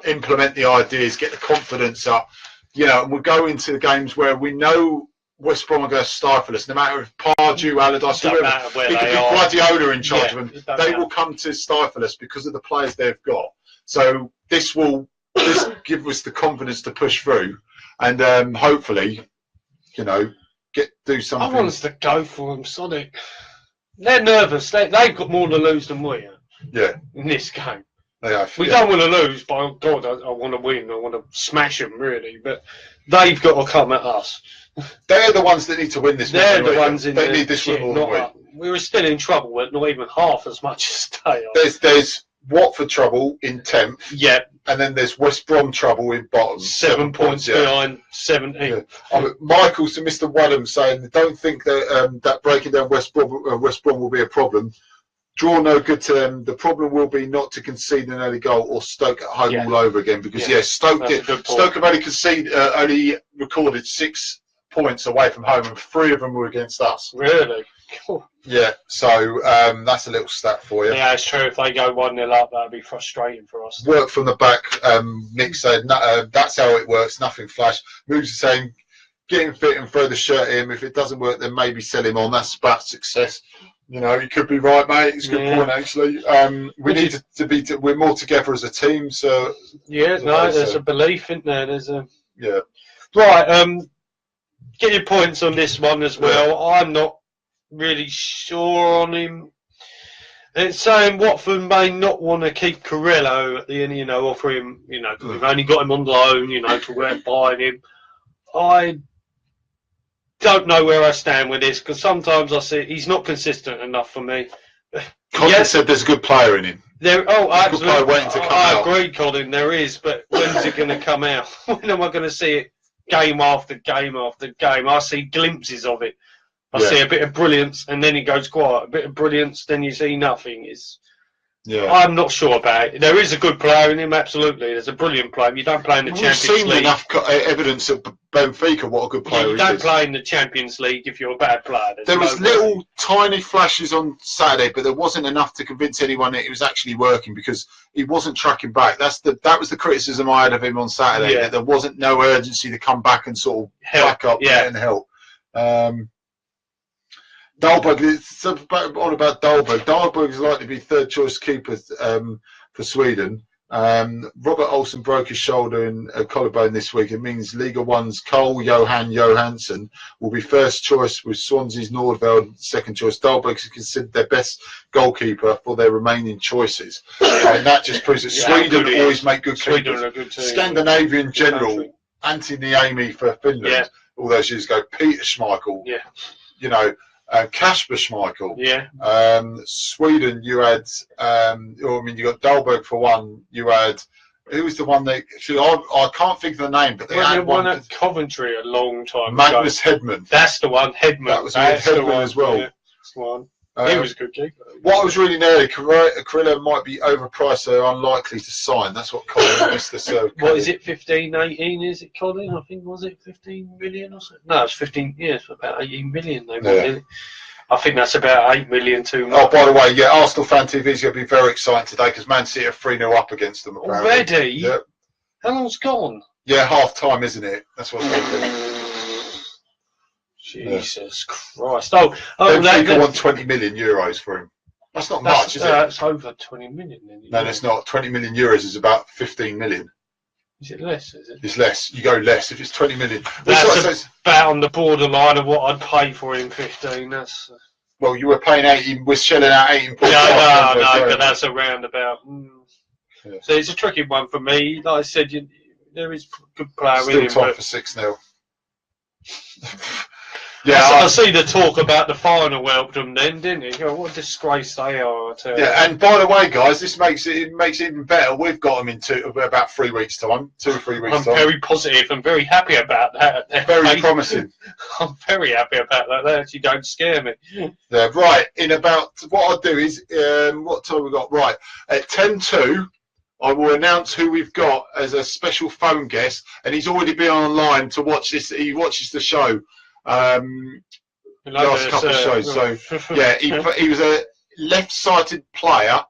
implement the ideas, get the confidence up. You know, and we'll go into the games where we know West Brom are going to stifle us, no matter if Pardew, Allardyce, whoever, it could be Guardiola in charge of them, they will come to stifle us because of the players they've got. So this give us the confidence to push through, and hopefully, you know, do something. I want us to go for them, Sonic. They're nervous. They've got more to lose than we are. Yeah. In this game. They have. We don't want to lose, but oh God, I want to win. I want to smash them, really. But they've got to come at us. They're the ones that need to win this. They're the ones in They need this win more than we. We were still in trouble, but not even half as much as they are. There's Watford trouble in 10th. Yeah. And then there's West Brom trouble in bottom. 7 points behind 17. Yeah. Michael's to Mr. Wadham saying, don't think that that breaking down West Brom will be a problem. Draw no good to them. The problem will be not to concede an early goal or Stoke at home all over again, because Stoke have only recorded 6 points away from home, and 3 of them were against us. Really? Cool. Yeah, so that's a little stat for you. Yeah, it's true. If they go 1-0 up, that'd be frustrating for us. Work from the back. Nick said that's how it works. Nothing flash. Moves is saying, get him fit and throw the shirt in. If it doesn't work, then maybe sell him on. That's about success. You know, you could be right, mate. It's a good point, actually. We need to be. We're more together as a team. So there's a belief in there. There's a right. Get your points on this one as well. I'm not really sure on him. It's saying Watford may not want to keep Carrillo at the end. You know, offer him. You know, because we've only got him on loan. You know, to work buying him. I don't know where I stand with this, because sometimes I see he's not consistent enough for me. Colin said there's a good player in him. Absolutely. Waiting to come I out. agree, Colin. There is, but when's it going to come out? When am I going to see it? Game after game after game. I see glimpses of it. I see a bit of brilliance, and then it goes quiet. A bit of brilliance, then you see nothing. I'm not sure about it. There is a good player in him, absolutely. There's a brilliant player. You don't play in the Champions League. We've seen enough evidence at Benfica what a good player he is. You don't play in the Champions League if you're a bad player. There was little tiny flashes on Saturday, but there wasn't enough to convince anyone that it was actually working, because he wasn't tracking back. That was the criticism I had of him on Saturday. That there wasn't no urgency to come back and sort of back up and help. Dahlberg, it's on about Dahlberg. Dahlberg is likely to be 3rd choice keeper for Sweden. Robert Olsen broke his shoulder in a collarbone this week. It means Liga 1's Cole Johansson will be 1st choice, with Swansea's Nordveld 2nd choice. Dahlberg is considered their best goalkeeper for their remaining choices. And that just proves that Sweden always make good keepers. A good team. Scandinavian general, Antti Niemi for Finland all those years ago. Peter Schmeichel. You know, Kasper Schmeichel. Sweden, you had, you got Dahlberg for one. You had, who was the one that, I can't think of the name, but they had one at Coventry a long time Magnus ago. Hedman. That's the one, Hedman. That was Hedman as well. Yeah, that's the one. He was a good keeper. What was really nearly, Carrillo might be overpriced, so unlikely to sign. That's what Colin Mr. Serve. What is it, 15, 18, is it, Colin? I think, was it 15 million or something? No, it's 15, it's about 18 million they wanted. I think that's about 8 million too much. Oh, by the way, Arsenal Fan TV is going to be very exciting today, because Man City are 3-0 up against them. Apparently. Already? Yeah. How long's gone? Yeah, half time, isn't it? That's what's happening. Jesus Christ! They want 20 million euros for him. That's not much, is it? That's over 20 million. Then, no, it's not. 20 million euros is about 15 million. Is it less? Is it? It's less. You go less if it's 20 million. That's about on the borderline of what I'd pay for him. 15. That's. Well, you were paying 18. We're shelling out 18. No, but that's around about. So it's a tricky one for me. Like I said, there is good player Still in him. Still time for 6-0. Yeah, I see the talk about the final helped them then, didn't it? What a disgrace they are, I tell you. yeah. And by the way, guys, this makes it even better. We've got them in about 3 weeks' time, 2 or 3 weeks' I'm time. very positive and very happy about that. Very promising. I'm very happy about that. They actually don't scare me. Yeah, right. In about what I'll do is, what time we got? Right at 10:02. I will announce who we've got as a special phone guest, and he's already been online to watch this. He watches the show, last couple of shows. So yeah, he was a left-sided player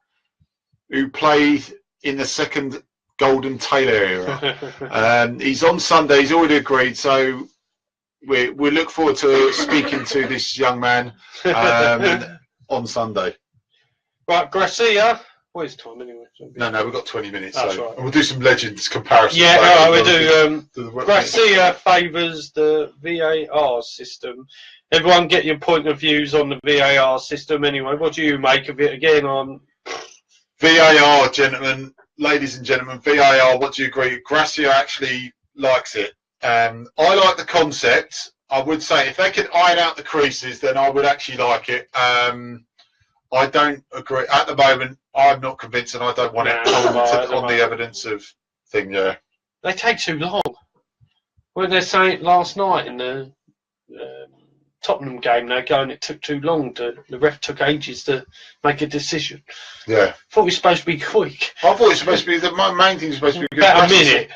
who played in the second Golden Taylor era. He's on Sunday. He's already agreed. So we look forward to speaking to this young man on Sunday. Right, Gracia. What is time anyway? No, we've got 20 minutes. That's so right. And we'll do some Legends comparisons. Yeah, all right, we'll do. Gracia favours the VAR system. Everyone get your point of views on the VAR system anyway. What do you make of it again on VAR, gentlemen, ladies and gentlemen, VAR, what do you agree? Gracia actually likes it. I like the concept. I would say if they could iron out the creases, then I would actually like it. I don't agree. At the moment, I'm not convinced, and I don't want it on the evidence of thing. Yeah, they take too long. What they're saying last night in the Tottenham game, they're going. It took too long. The ref took ages to make a decision. Yeah, thought it was supposed to be quick. I thought it was supposed to be the main thing. Was supposed to be about a minute.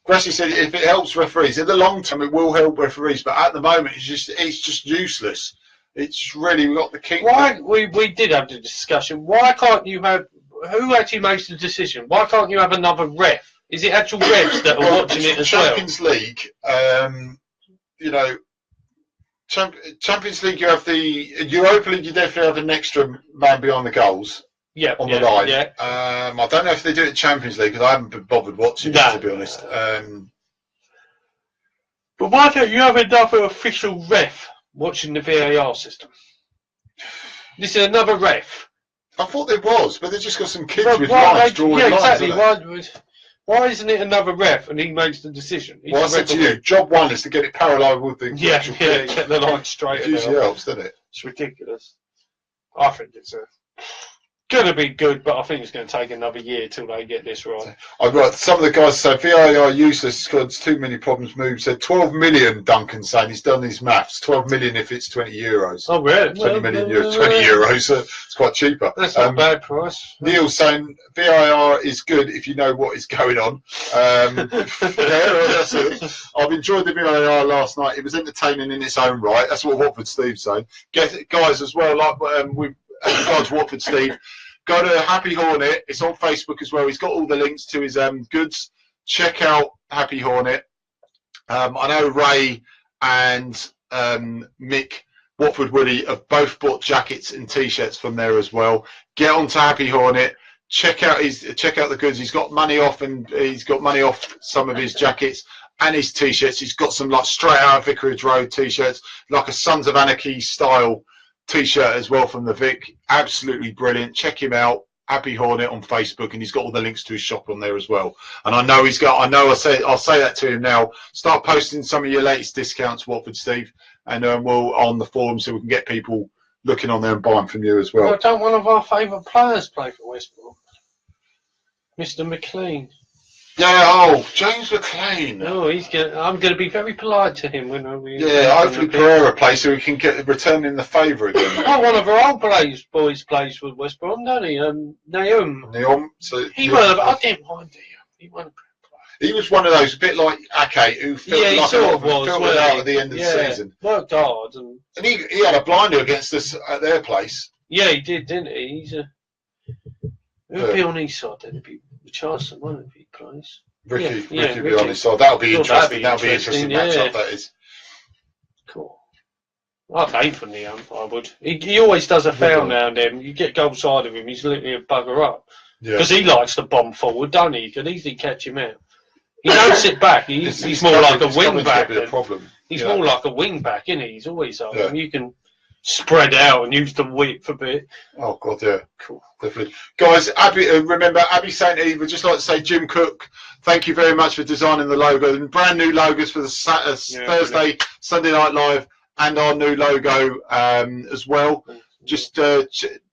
Gracie said if it helps referees in the long term, it will help referees. But at the moment, it's just useless. It's really got the king. Why we did have the discussion. Why can't you have who actually makes the decision? Why can't you have another ref? Is it actual refs that are watching it as Champions League, you know, Champions League. You have the Europa League. You definitely have an extra man behind the goals. Yeah, on the line. Yeah. I don't know if they do it in Champions League because I haven't been bothered watching it, to be honest. But why don't you have another official ref watching the VAR system? This is another ref. I thought there was, but they just got some kids with lines drawing lines. Exactly. Why isn't it another ref and he makes the decision? Well, I said to you, job one is to get it parallel with the actual pitch. Get the line straight. It usually helps, doesn't it? It's ridiculous. I think it's going to be good, but I think it's going to take another year till they get this right. I've got some of the guys say VAR useless because too many problems move. Said 12 million. Duncan saying he's done his maths. 12 million if it's 20 euros. Oh really? 20 million euros. 20 euros. So it's quite cheaper. That's not a bad price. Neil saying VAR is good if you know what is going on. That's it. I've enjoyed the VAR last night. It was entertaining in its own right. That's what Watford Steve's saying. Get it, guys, as well. Like we've. Regards Watford Steve, go to Happy Hornet. It's on Facebook as well. He's got all the links to his goods. Check out Happy Hornet. I know Ray and Mick Watford Woody have both bought jackets and T-shirts from there as well. Get on to Happy Hornet. Check out the goods. He's got money off, and he's got money off some of his jackets and his T-shirts. He's got some like straight out of Vicarage Road T-shirts, like a Sons of Anarchy style T-shirt as well from the Vic. Absolutely brilliant. Check him out. Happy Hornet on Facebook, and he's got all the links to his shop on there as well. And I'll say that to him now. Start posting some of your latest discounts, Watford Steve, and we'll on the forum so we can get people looking on there and buying from you as well. Well, don't one of our favourite players play for West Brom? Mr. McLean. Yeah, James McLean. Oh, I'm going to be very polite to him when we. Yeah, hopefully Pereira plays so we can get returning the favour again. Oh, one of our old boys plays for West Brom, don't he? Naum. So I didn't mind him. He wasn't. He was one of those, a bit like Ake, who felt out at the end of the season. Worked hard, and he had a blinder against us at their place. Yeah, he did, didn't he? Who'd be on his side? Then it'd be Charleston, won't it? If he plays. Ricky will be on his side. That'll be interesting. That'll be interesting matchup. That is. Cool. I'd aim for Neum. I would. He always does a foul now and then. You get goal side of him, he's literally a bugger up. Because he likes to bomb forward, don't he? He can easily catch him out. He don't sit back. He's more like a wing back. He's more like a wing back, isn't he? He's always up. Yeah. You can spread out and use the width a bit. Oh God, yeah. Cool. Definitely. Guys, remember Abby St. Eve would just like to say, Jim Cook, thank you very much for designing the logo and brand new logos for the Thursday, Sunday Night Live and our new logo as well. Just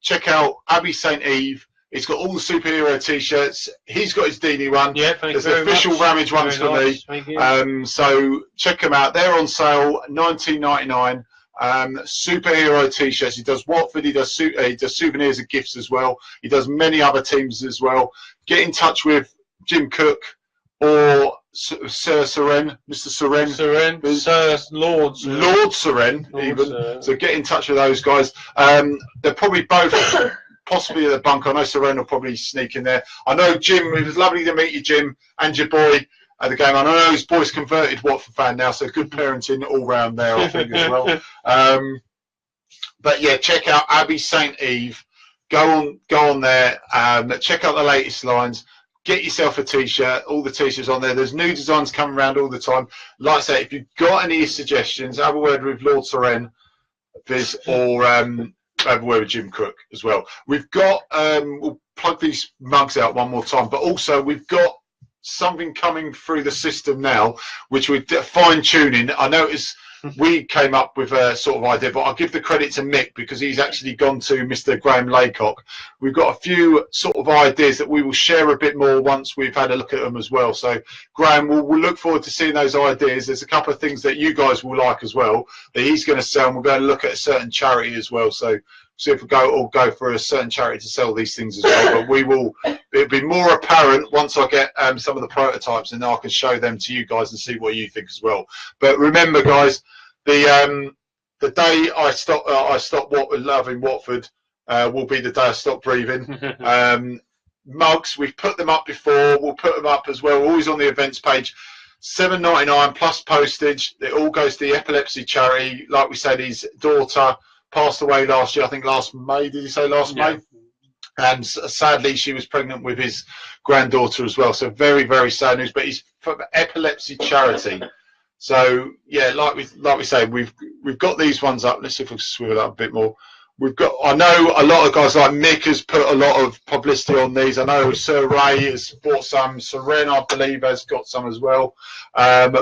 check out Abbey St Eve. It's got all the superhero t-shirts. He's got his Deanie one. Yeah, thank you There's official Ramage ones for me. Thank you. So check them out. They're on sale, $19.99. Superhero t-shirts. He does Watford. He does souvenirs and gifts as well. He does many other teams as well. Get in touch with Jim Cook or Sir Seren, Mr. Seren, Sir Lord Seren, even. So get in touch with those guys. They're probably both possibly at the bunker. I know Seren will probably sneak in there. I know Jim. It was lovely to meet you, Jim, and your boy at the game. I know his boy's converted Watford fan now, so good parenting all round there, I think, as well. But yeah, check out Abbey St Eve. Go on there. Check out the latest lines. Get yourself a t-shirt. All the t-shirts on there. There's new designs coming around all the time. Like I say, if you've got any suggestions, have a word with Lord Seren, Viz, or have a word with Jim Cook as well. We've got we'll plug these mugs out one more time, but also we've got something coming through the system now, which we're fine-tuning. I noticed we came up with a sort of idea, but I'll give the credit to Mick because he's actually gone to Mr. Graham Laycock. We've got a few sort of ideas that we will share a bit more once we've had a look at them as well. So, Graham, we'll look forward to seeing those ideas. There's a couple of things that you guys will like as well that he's going to sell, and we're going to look at a certain charity as well. So, see if we go for a certain charity to sell these things as well. But it'll be more apparent once I get some of the prototypes, and then I can show them to you guys and see what you think as well. But remember, guys, the day I stop loving Watford will be the day I stop breathing. Mugs, we've put them up before. We'll put them up as well. Always on the events page. $7.99 plus postage. It all goes to the epilepsy charity. Like we said, his daughter passed away last year, I think last May. Did you say last May? And sadly, she was pregnant with his granddaughter as well. So very, very sad news. But he's from epilepsy charity. So yeah, like we say, we've got these ones up. Let's see if we can swivel up a bit more. I know a lot of guys like Mick has put a lot of publicity on these. I know Sir Ray has bought some. Seren, I believe, has got some as well.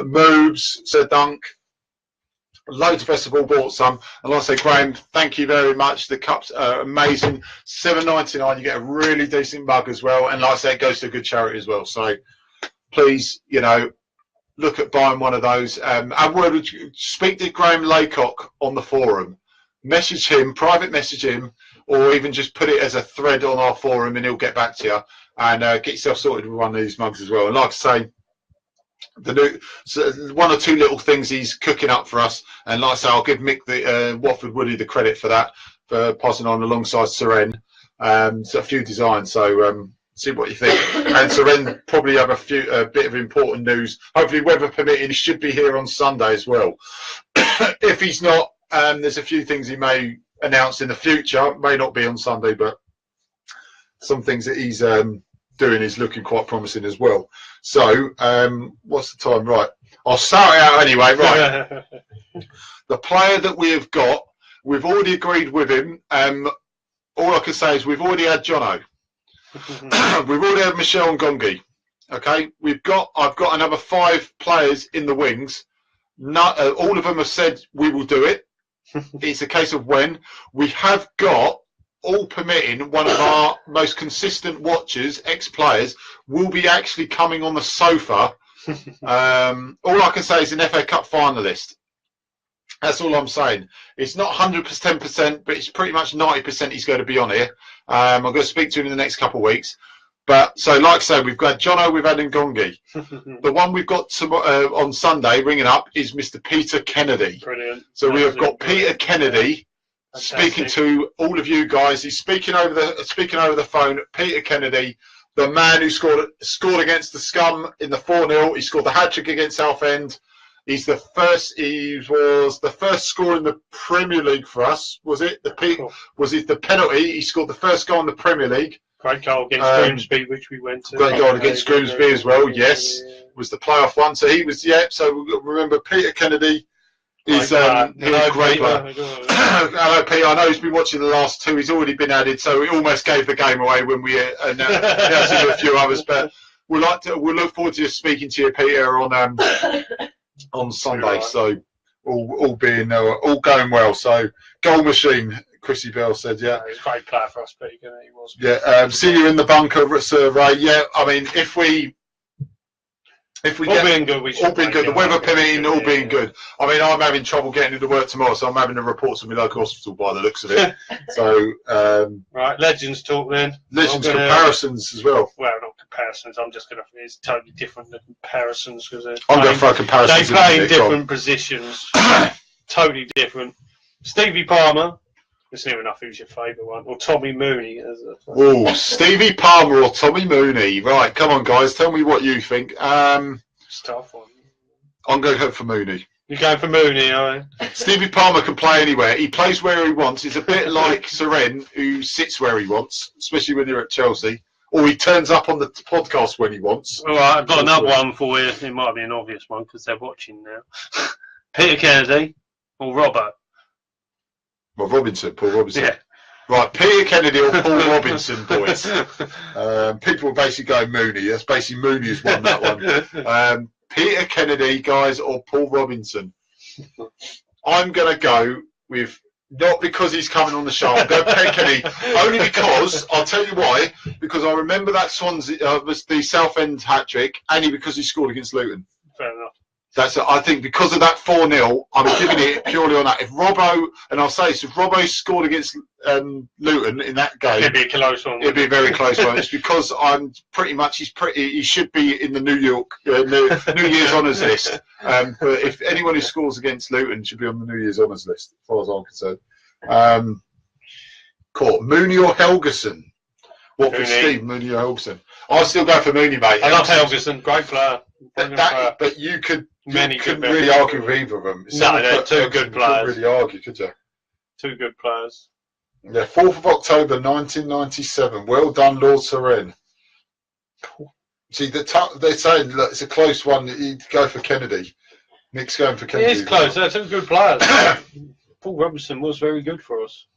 Moves, Sir Dunk. Loads of us have all bought some, and like I say, Graham, thank you very much. The cups are amazing. $7.99, you get a really decent mug as well, and like I say, it goes to a good charity as well. So please, look at buying one of those. Speak to Graham Laycock on the forum, message him, private message him, or even just put it as a thread on our forum, and he'll get back to you. And get yourself sorted with one of these mugs as well. And like I say, one or two little things he's cooking up for us, and like I say, I'll give Mick the Watford Woody the credit for that, for passing on alongside Seren. So a few designs, so see what you think. And Seren probably have a bit of important news. Hopefully, weather permitting, he should be here on Sunday as well. If he's not, there's a few things he may announce in the future. May not be on Sunday, but some things that he's doing is looking quite promising as well. So, what's the time? Right, I'll start it out anyway. Right, the player that we have got, we've already agreed with him. All I can say is we've already had Jono. We've already had Michelle Ngongi. Okay, I've got another 5 players in the wings. All of them have said we will do it. It's a case of when. We have got, all permitting, one of our most consistent watchers, ex-players, will be actually coming on the sofa. All I can say is an FA Cup finalist. That's all I'm saying. It's not 110%, but it's pretty much 90% he's going to be on here. I'm going to speak to him in the next couple of weeks. But so, like I say, we've got Jono, we've had Ngongi. The one we've got on Sunday ringing up is Mr. Peter Kennedy. Brilliant. So we have got Peter Kennedy. Fantastic. Speaking to all of you guys, he's speaking over the phone. Peter Kennedy, the man who scored against the Scum in the 4-0. He scored the hat-trick against Southend. He was the first scorer in the Premier League for us. Was it the penalty? He scored the first goal in the Premier League. Great goal against Grimsby, which we went to. Great goal against Grimsby as well. Yes, was the playoff one. So he was. Yeah. So remember, Peter Kennedy. He's a great player. Hello, Pete. I know he's been watching the last 2. He's already been added, so we almost gave the game away when we announced it to a few others. But we'll look forward to speaking to you, Peter, on Sunday. So all going well. So goal machine, Chrissy Bell said, yeah. He's a great player for us, but he was. Yeah, see you in the bunker, Sir Ray. Yeah, I mean, if we all being good, we should all being good. The weather permitting, all being good. I mean, I'm having trouble getting into work tomorrow, so I'm having the reports from my local hospital by the looks of it. So, right, legends talk then. Legends comparisons as well. Well, not comparisons. I'm just going to. It's totally different than comparisons because I'm going for comparisons. They play in different positions. Totally different. Stevie Palmer. It's near enough. Who's your favourite one? Or Tommy Mooney? Oh, Stevie Palmer or Tommy Mooney? Right, come on, guys. Tell me what you think. It's a tough one. I'm going to go for Mooney. You're going for Mooney, are you? Stevie Palmer can play anywhere. He plays where he wants. He's a bit like Seren, who sits where he wants, especially when you're at Chelsea. Or he turns up on the podcast when he wants. All right, I've got another one for you. It might be an obvious one because they're watching now. Peter Kennedy or Robert? Well, Robinson, Paul Robinson. Yeah. Right, Peter Kennedy or Paul Robinson, boys. People are basically going Mooney. That's basically Mooney's won that one. Peter Kennedy, guys, or Paul Robinson. I'm going to go with, not because he's coming on the show, I'm going Peter Kennedy, only because, I'll tell you why, because I remember that Swansea, was the Southend hat-trick, and because he scored against Luton. Fair enough. I think because of that 4-0, I'm giving it purely on that. If Robbo, and I'll say this, if Robbo scored against Luton in that game, it'd be a close one. It'd be a very close one. It's because I'm pretty much, he should be in the New Year's honours list. But if anyone who scores against Luton should be on the New Year's honours list, as far as I'm concerned. Cool. Mooney or Helgeson? What for Steve, Mooney or Helgeson? I'll still go for Mooney, mate. I love Helgeson, great player. But you couldn't really argue with either of them. No, they're two good players. You couldn't really argue, could you? Two good players. Yeah, 4th of October 1997. Well done, Lord Seren. See, they're saying, look, it's a close one. You'd go for Kennedy. Nick's going for Kennedy. It is close. They're two good players. Paul Robinson was very good for us.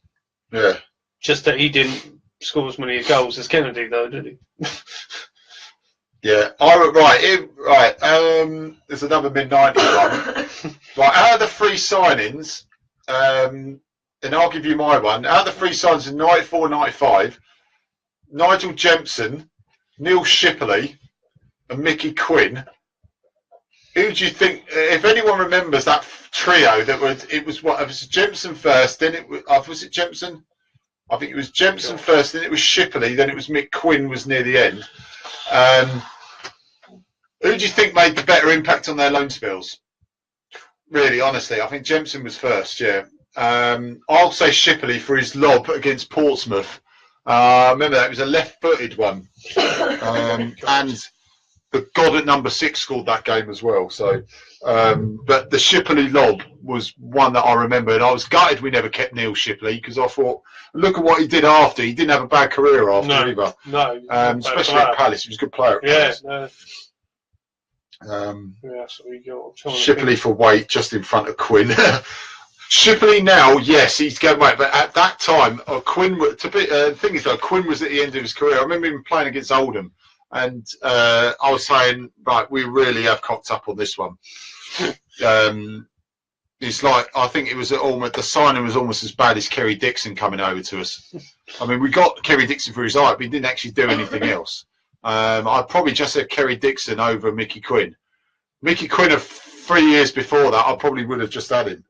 Yeah. Just that he didn't score as many goals as Kennedy, though, did he? Yeah. Right. There's another mid-90s one. Right. Out of the 3 signings, and I'll give you my one. Out of the 3 signings in 94, 95, Nigel Jempson, Neil Shipley, and Mickey Quinn. Who do you think? If anyone remembers that trio, it was Jempson first, then it was it Jempson? I think it was Jempson first, then it was Shipley, then it was Mick Quinn was near the end. Who do you think made the better impact on their loan spells? Really, honestly, I think Jempson was first, yeah. I'll say Shipley for his lob against Portsmouth. Remember that, it was a left-footed one. And the God at number 6 scored that game as well. So, but the Shipley lob was one that I remember, and I was gutted we never kept Neil Shipley because I thought, look at what he did after. He didn't have a bad career after either. No, especially at Palace. He was a good player at Palace. No. Shipley for weight, just in front of Quinn. Shipley now, yes, he's going weight, but at that time, Quinn. The thing is, though, Quinn was at the end of his career. I remember him playing against Oldham, and I was saying, right, we really have cocked up on this one. It's like, I think it was almost, the signing was almost as bad as Kerry Dixon coming over to us. I mean, we got Kerry Dixon for his height, but he didn't actually do anything else. I'd probably just said Kerry Dixon over Mickey Quinn. Mickey Quinn of 3 years before that, I probably would have just had him.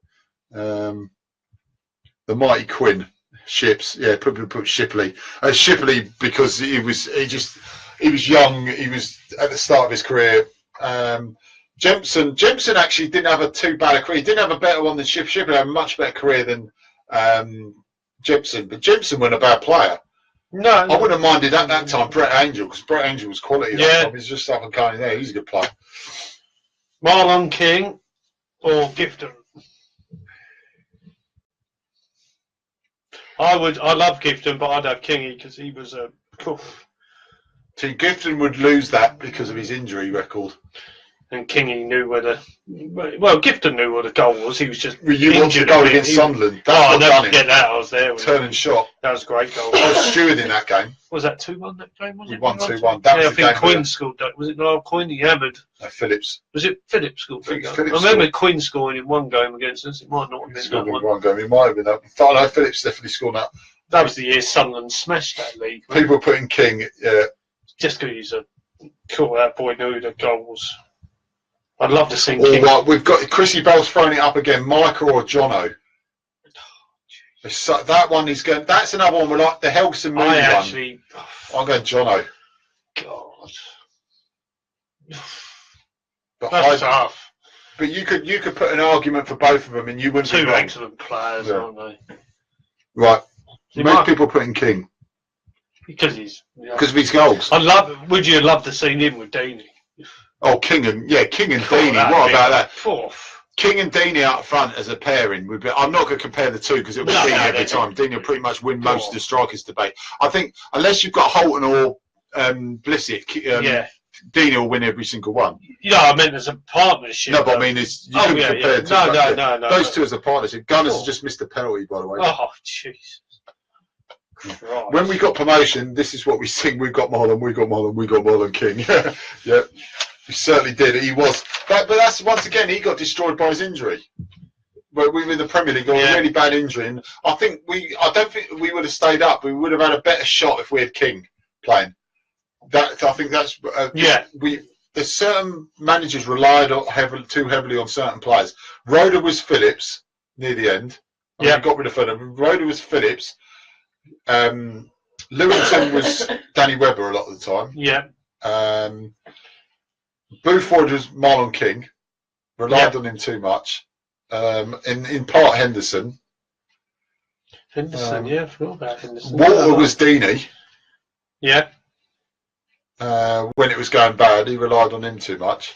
The mighty Quinn, Ships, yeah, probably put Shipley. Shipley because he was young. He was at the start of his career. Jempson actually didn't have a too bad a career. He didn't have a better one than Shipley. Shipley had a much better career than Jempson, but Jempson wasn't a bad player. No, I wouldn't have minded at that time Brett Angel, because Brett Angel was quality. Yeah, he's just up and coming there. He's a good player. Marlon King or Gifton? I love Gifton, but I'd have Kingy because he was a. See, Gifton would lose that because of his injury record. And Kingy knew where the Gifton knew where the goal was. He was just You wanted to injured go a bit. against Sunderland. Oh, That's I'll what never done forget him. that. I was there. Turning shot. That was a great goal. I was steward in that game. Was that 2-1 that game? Was We it won 2-1. Yeah, That was I the think game Quinn where- scored that. Was it Niall Quinn? He hammered. Phillips. Was it Phillips scored? I think that Phillips goal? I remember scored. Quinn scoring in one game against us. It might not have He been scored that in one. one game. It might have been that. No, Phillips definitely scored that. That was the year Sunderland smashed that league. People putting King. Yeah. Just because he's a cool, that boy knew the goals. I'd love to see All King. right, we've got Chrissy Bell's throwing it up again. Michael or Jono? So that one is going. That's another one. We're like the Helson Mooney I one. actually. I'm going Jono. God. But, That's tough. but you could put an argument for both of them, and you wouldn't be Two wrong. excellent players, Yeah. aren't they? Right. He Most might- people putting King Because he's. Yeah. because of his goals. Would you love to see him with Deany? Oh, King and Deany. that'd What be about that? Fourth. King and Deany out front as a pairing would be. I'm not going to compare the two because it'll be No, Deany no, every they're- time. Deany will pretty much win Go most on. of the strikers debate. I think unless you've got Holton or Blissett, Yeah. Deany will win every single one. Yeah, I meant as a partnership. No, but I though. mean, you couldn't compare two. No. Those two as a partnership. Gunners Oh. has just missed a penalty, by the way. Oh, jeez. Christ. When we got promotion, this is what we sing. We got Marlon, we got Marlon, we got Marlon King. Yeah, he certainly did. He was. But that's, once again, he got destroyed by his injury. But we were in the Premier League, got a really bad injury. And I don't think we would have stayed up. We would have had a better shot if we had King playing. I think that's. There's certain managers relied too heavily on certain players. Roeder was Phillips near the end. Yeah. Got rid of Phillips. Roeder was Phillips. Lewington was Danny Webber a lot of the time. Yeah. Buford was Marlon King. Relied on him too much. In part Henderson. Henderson, I forgot about Henderson. Walter was Deany. Yeah. When it was going bad, he relied on him too much.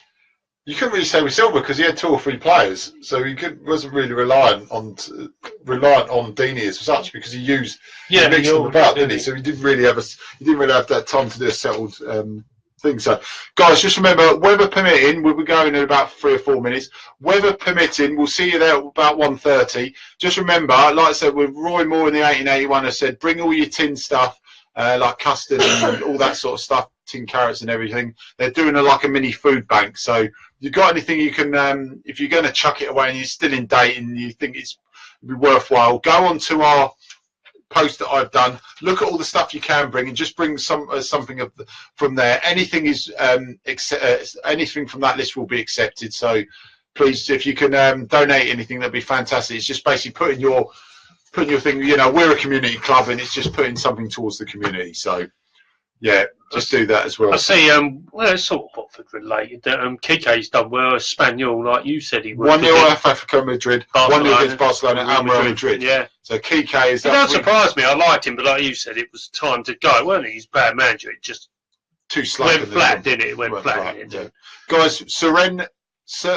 You couldn't really say with Silver because he had 2 or 3 players, so he wasn't really reliant on Deany as such because he mixed them about, didn't he? So he didn't really have that time to do a settled thing. So, guys, just remember, weather permitting, we'll be going in about 3 or 4 minutes. Weather permitting, we'll see you there at about 1:30. Just remember, like I said, with Roy Moore in the 1881, I said, bring all your tin stuff. Like custard and all that sort of stuff, tin carrots and everything. They're doing like a mini food bank. So if you've got anything you can, if you're going to chuck it away and you're still in date and you think it'd be worthwhile, go on to our post that I've done, look at all the stuff you can bring and just bring something from there. Anything anything from that list will be accepted. So please, if you can donate anything, that'd be fantastic. It's just basically putting your thing, we're a community club and it's just putting something towards the community. So, yeah, just do that as well. I see, it's sort of Watford related. Kike's done well as Spaniel, like you said he would. 1-0 Atletico Madrid, 1-0 against Barcelona and Real Madrid. Yeah. So Kike is... It don't surprise me, I liked him, but like you said, it was time to go, weren't he? He's a bad manager, it just too slack. went flat, didn't it? It went flat. Yeah. Guys,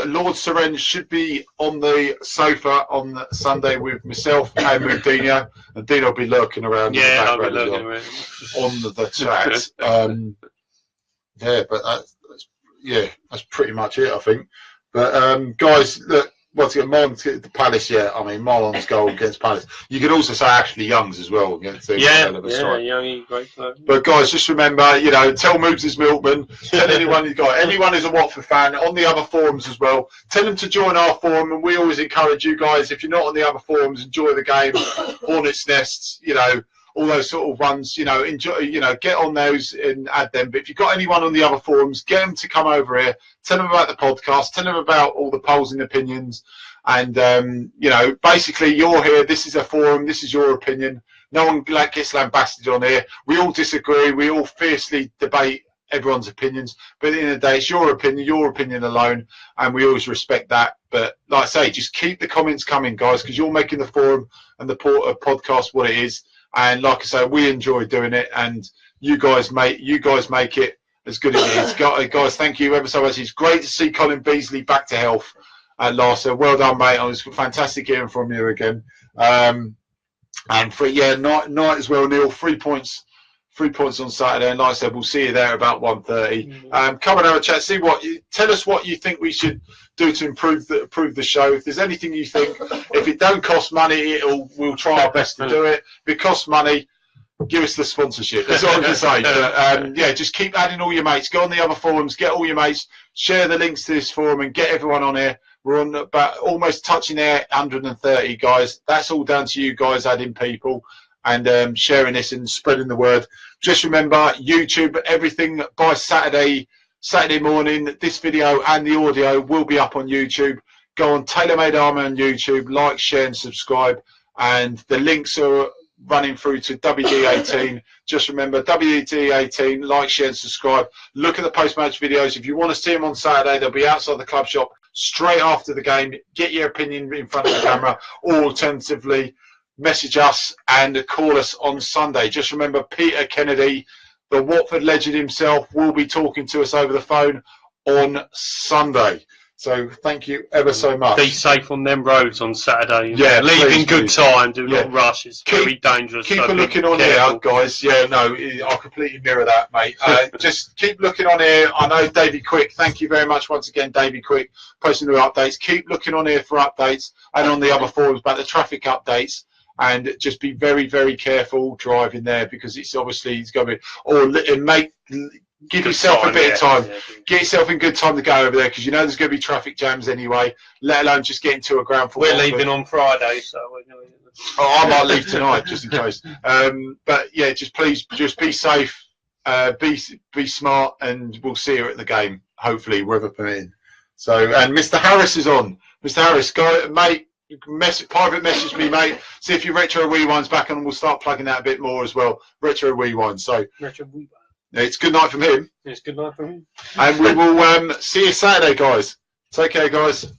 Lord Seren should be on the sofa on Sunday with myself and with Deano, and Deano will be lurking around in the I'll be background looking around. on the chat. That's pretty much it, I think. But guys, look, once again, Marlon's the Palace. Yeah, I mean Marlon's goal against Palace. You could also say Ashley Young's as well against Youngie, great player. But guys, just remember, tell Moogs is Milkman. Tell anyone who's a Watford fan on the other forums as well. Tell them to join our forum, and we always encourage you guys. If you're not on the other forums, enjoy the game, Hornets Nests, all those sort of ones. Enjoy. Get on those and add them. But if you've got anyone on the other forums, get them to come over here. Tell them about the podcast. Tell them about all the polls and opinions. And basically, you're here. This is a forum. This is your opinion. No one gets lambasted on here. We all disagree. We all fiercely debate everyone's opinions. But at the end of the day, it's your opinion alone, and we always respect that. But like I say, just keep the comments coming, guys, because you're making the forum and the podcast what it is. And like I say, we enjoy doing it, and you guys make it as good as it is. Guys, thank you ever so much. It's great to see Colin Beasley back to health at last. So well done, mate. It was fantastic hearing from you again. And for night as well, Neil. 3 points 3 points on Saturday, and like I said, we'll see you there about 1:30. Come and have a chat. Tell us what you think we should do to improve the show. If there's anything you think, if it don't cost money, we'll try our best to do it. If it costs money, give us the sponsorship. That's all I can say. But yeah, just keep adding all your mates. Go on the other forums, get all your mates, share the links to this forum, and get everyone on here. We're on about almost touching there 130 guys. That's all down to you guys adding people and sharing this and spreading the word. Just remember, YouTube, everything by Saturday morning. This video and the audio will be up on YouTube. Go on TaylorMade Armour on YouTube, like, share, and subscribe. And the links are running through to WD18. Just remember, WD18, like, share, and subscribe. Look at the post-match videos. If you want to see them on Saturday, they'll be outside the club shop straight after the game. Get your opinion in front of the camera, or alternatively, message us and call us on Sunday. Just remember, Peter Kennedy, the Watford legend himself, will be talking to us over the phone on Sunday. So thank you ever so much. Be safe on them roads on Saturday. Yeah, leave in good please. time. Do not rush. It's very dangerous. Keep so looking on here, guys. Yeah, no, I completely mirror that, mate. Just keep looking on here. I know Davey Quick. Thank you very much once again, Davey Quick, posting new updates. Keep looking on here for updates, and on the other forums about the traffic updates. And just be very, very careful driving there, because it's going to be, or give yourself a bit of time. Get yourself in good time to go over there, because you know there's going to be traffic jams anyway, let alone just getting to a ground floor. We're leaving on Friday, so we're going to... I might leave tonight, just in case. But yeah, just be safe, be smart, and we'll see you at the game, hopefully, weather permitting. So, and Mr. Harris is on. Mr. Harris, mate, private message me, mate. See if your Retro Rewind's back, and we'll start plugging that a bit more as well. Retro Rewind. So Retro Rewind. It's good night from him. It's good night from him. And we will see you Saturday, guys. Take care, guys.